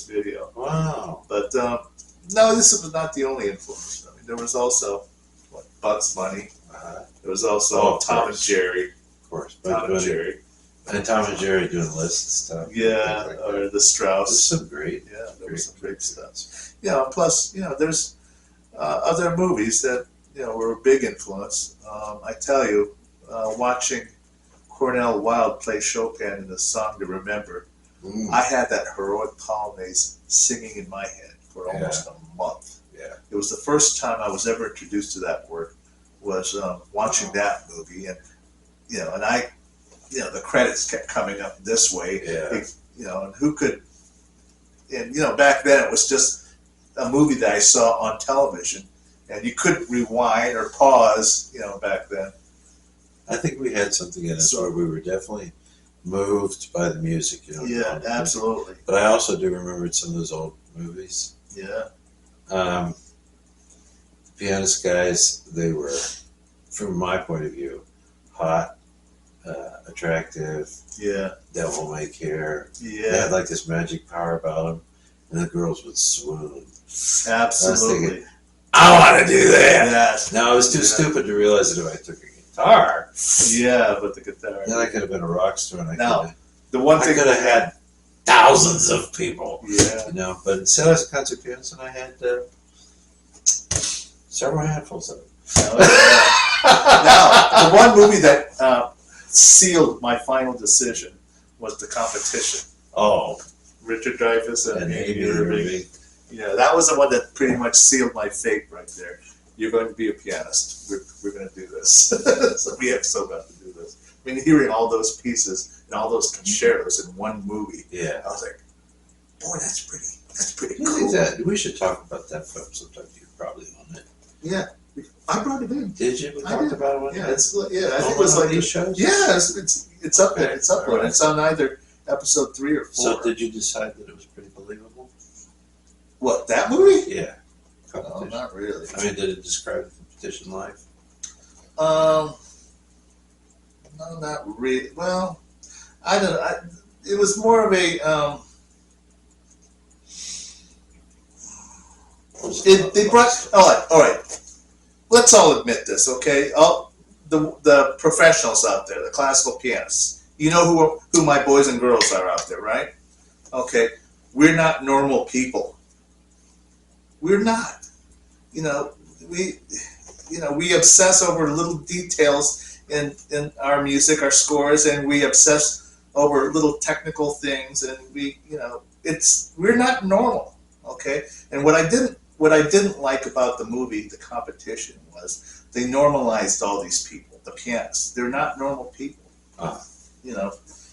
video. Wow. But no, this was not the only influence. I mean, there was also Bugs Bunny. There was also Tom and Jerry. Of course. Tom and Jerry. And Tom and Jerry doing lists and stuff. Yeah, Like or the There's Strauss. some great. Yeah, there was some great stuff. Yeah, plus, there's other movies that, were a big influence. I tell you, watching Cornel Wilde play Chopin in the Song to Remember, I had that heroic polonaise singing in my head for almost a month. Yeah. It was the first time I was ever introduced to that work, was watching that movie. And, and I, the credits kept coming up this way. Yeah. And who could, and, back then it was just a movie that I saw on television, and you couldn't rewind or pause, back then. I think we had something in us where we were definitely moved by the music. Yeah, absolutely. But I also do remember some of those old movies. Yeah. The pianist guys, they were, from my point of view, hot, attractive, devil may care. Yeah. They had like this magic power about them, and the girls would swoon. Absolutely. I want to do that. Yes. Now I was too stupid to realize that if I took a guitar, but the guitar. then I could have been a rock star, and I could have had thousands of people. Yeah. But instead I was a concert pianist, and I had several handfuls of it. Now, the one movie that sealed my final decision was The Competition. Oh. Richard Dreyfuss and Amy Irving. Irving. That was the one that pretty much sealed my fate right there. You're going to be a pianist. We're going to do this. So we have so got to do this. I mean, hearing all those pieces and all those concertos in one movie, Yeah. I was like, boy, that's pretty You cool. think that we should talk about that film sometime. You probably own it. Yeah, I brought it in. Did you? We I talked did. about it one Yeah, time? I think it was like these shows. Yeah, it's up there. It's up there. All right. It's on either episode 3 or 4. So did you decide that it was pretty believable? What, that movie? Yeah. No, Competition. not really. I mean, did it describe the competition life? No, not really. Well, I don't. It was more of a. They brought. All right. Let's all admit this, okay? All the professionals out there, the classical pianists. You know who my boys and girls are out there, right? Okay, we're not normal people. We're not. We obsess over little details in our music, our scores, and we obsess over little technical things, and we're not normal, okay? And what I didn't like about the movie, The Competition, was they normalized all these people, the pianists. They're not normal people.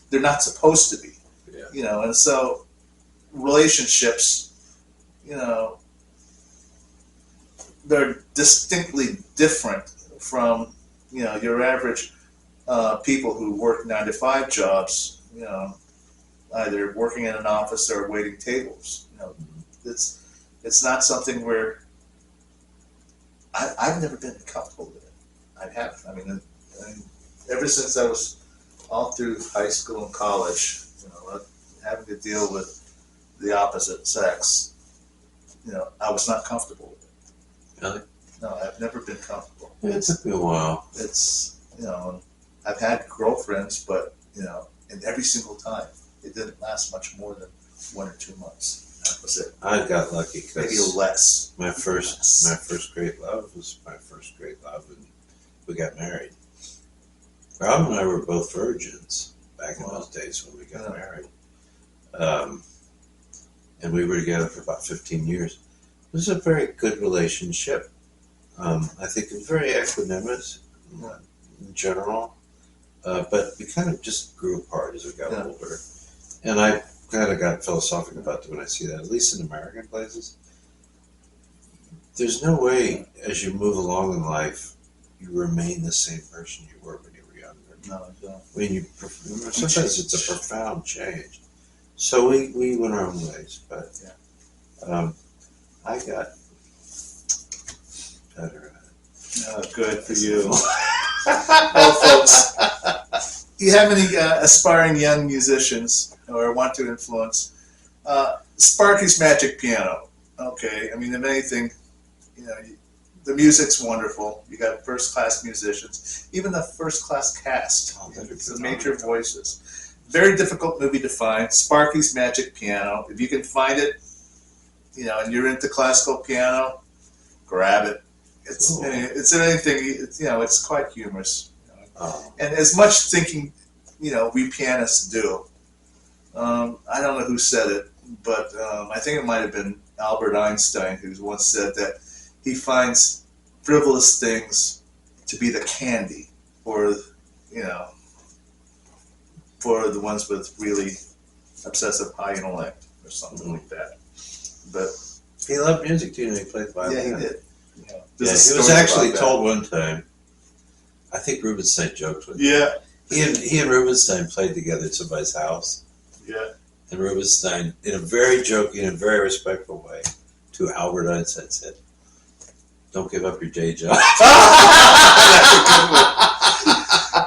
They're not supposed to be. Yeah. And so relationships, they're distinctly different from your average people who work 9-to-5 jobs, either working in an office or waiting tables. It's not something where I've never been comfortable with it. I haven't. I mean, ever since I was all through high school and college, having to deal with the opposite sex, I was not comfortable with it. Really? No, I've never been comfortable. It took me a while. It's, I've had girlfriends, but, and every single time, it didn't last much more than 1 or 2 months. That was it. I got lucky Maybe because less. my first great love was my first great love, and we got married. Rob and I were both virgins back in those days when we got married. and we were together for about 15 years. It was a very good relationship. I think it was very equanimous in general, but we kind of just grew apart as we got older. And I kind of got philosophical about it when I see that, at least in American places. There's no way, as you move along in life, you remain the same person you were when you were younger. No, I don't. I mean, sometimes it's a profound change. So we went our own ways, but I got better at it. Oh, good for you. Well, folks, you have any aspiring young musicians or want to influence? Sparky's Magic Piano. Okay, I mean, if anything, the music's wonderful. You got first-class musicians, even the first-class cast. The major voices. Very difficult movie to find. Sparky's Magic Piano. If you can find it, and you're into classical piano, grab it. It's anything. It's quite humorous. And as much thinking, we pianists do. I don't know who said it, but I think it might have been Albert Einstein who once said that he finds frivolous things to be the candy for the ones with really obsessive high intellect or something like that. But he loved music too, and he played violin. Yeah, he did. He was actually told one time, I think Rubinstein joked with him. Yeah. He and Rubinstein played together at somebody's house. Yeah. And Rubinstein, in a very joking and very respectful way, to Albert Einstein said, "Don't give up your day job."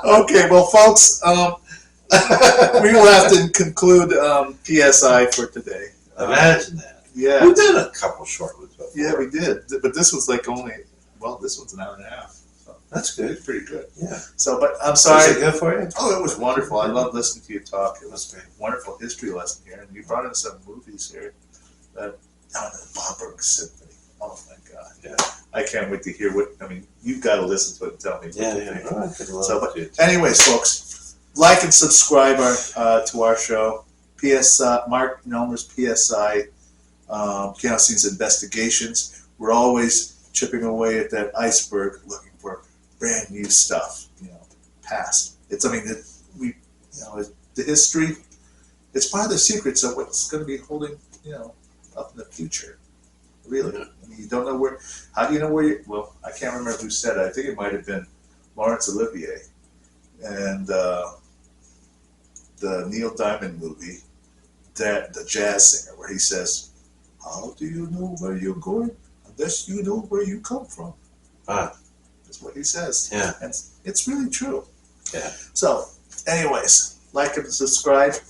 Okay, well, folks, we will have to conclude PSI for today. Imagine that. Yeah. We've done a couple short ones before. Yeah, we did. But this was this one's an hour and a half. So That's good. it's pretty good. Yeah. So, but I'm sorry. Was it good for you? Oh, it was wonderful. I love listening to you talk. It was a wonderful history lesson here. And you brought in some movies here. The Bamberg Symphony. Oh, my God. Yeah. I can't wait to hear you've got to listen to it and tell me what you think. Oh, I could love So, but it. anyways, folks, like and subscribe to our show. PSI, Marc Elmer's PSI, Piano Scenes Investigations. We're always chipping away at that iceberg, looking for brand new stuff. Past. The history. It's part of the secrets of what's going to be holding, up in the future. Really, you don't know where. How do you know where you? Well, I can't remember who said it. I think it might have been Laurence Olivier, and the Neil Diamond movie, that the jazz singer, where he says, "How do you know where you're going unless you know where you come from?" That's what he says. Yeah. And it's really true. Yeah. So, anyways, like and subscribe.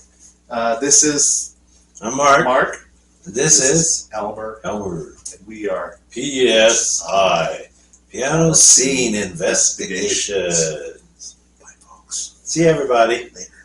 This is I'm Mark. Mark. This is Elmer. Elmer. And we are PSI. Piano Scene Investigations. Bye, folks. See you, everybody. Later.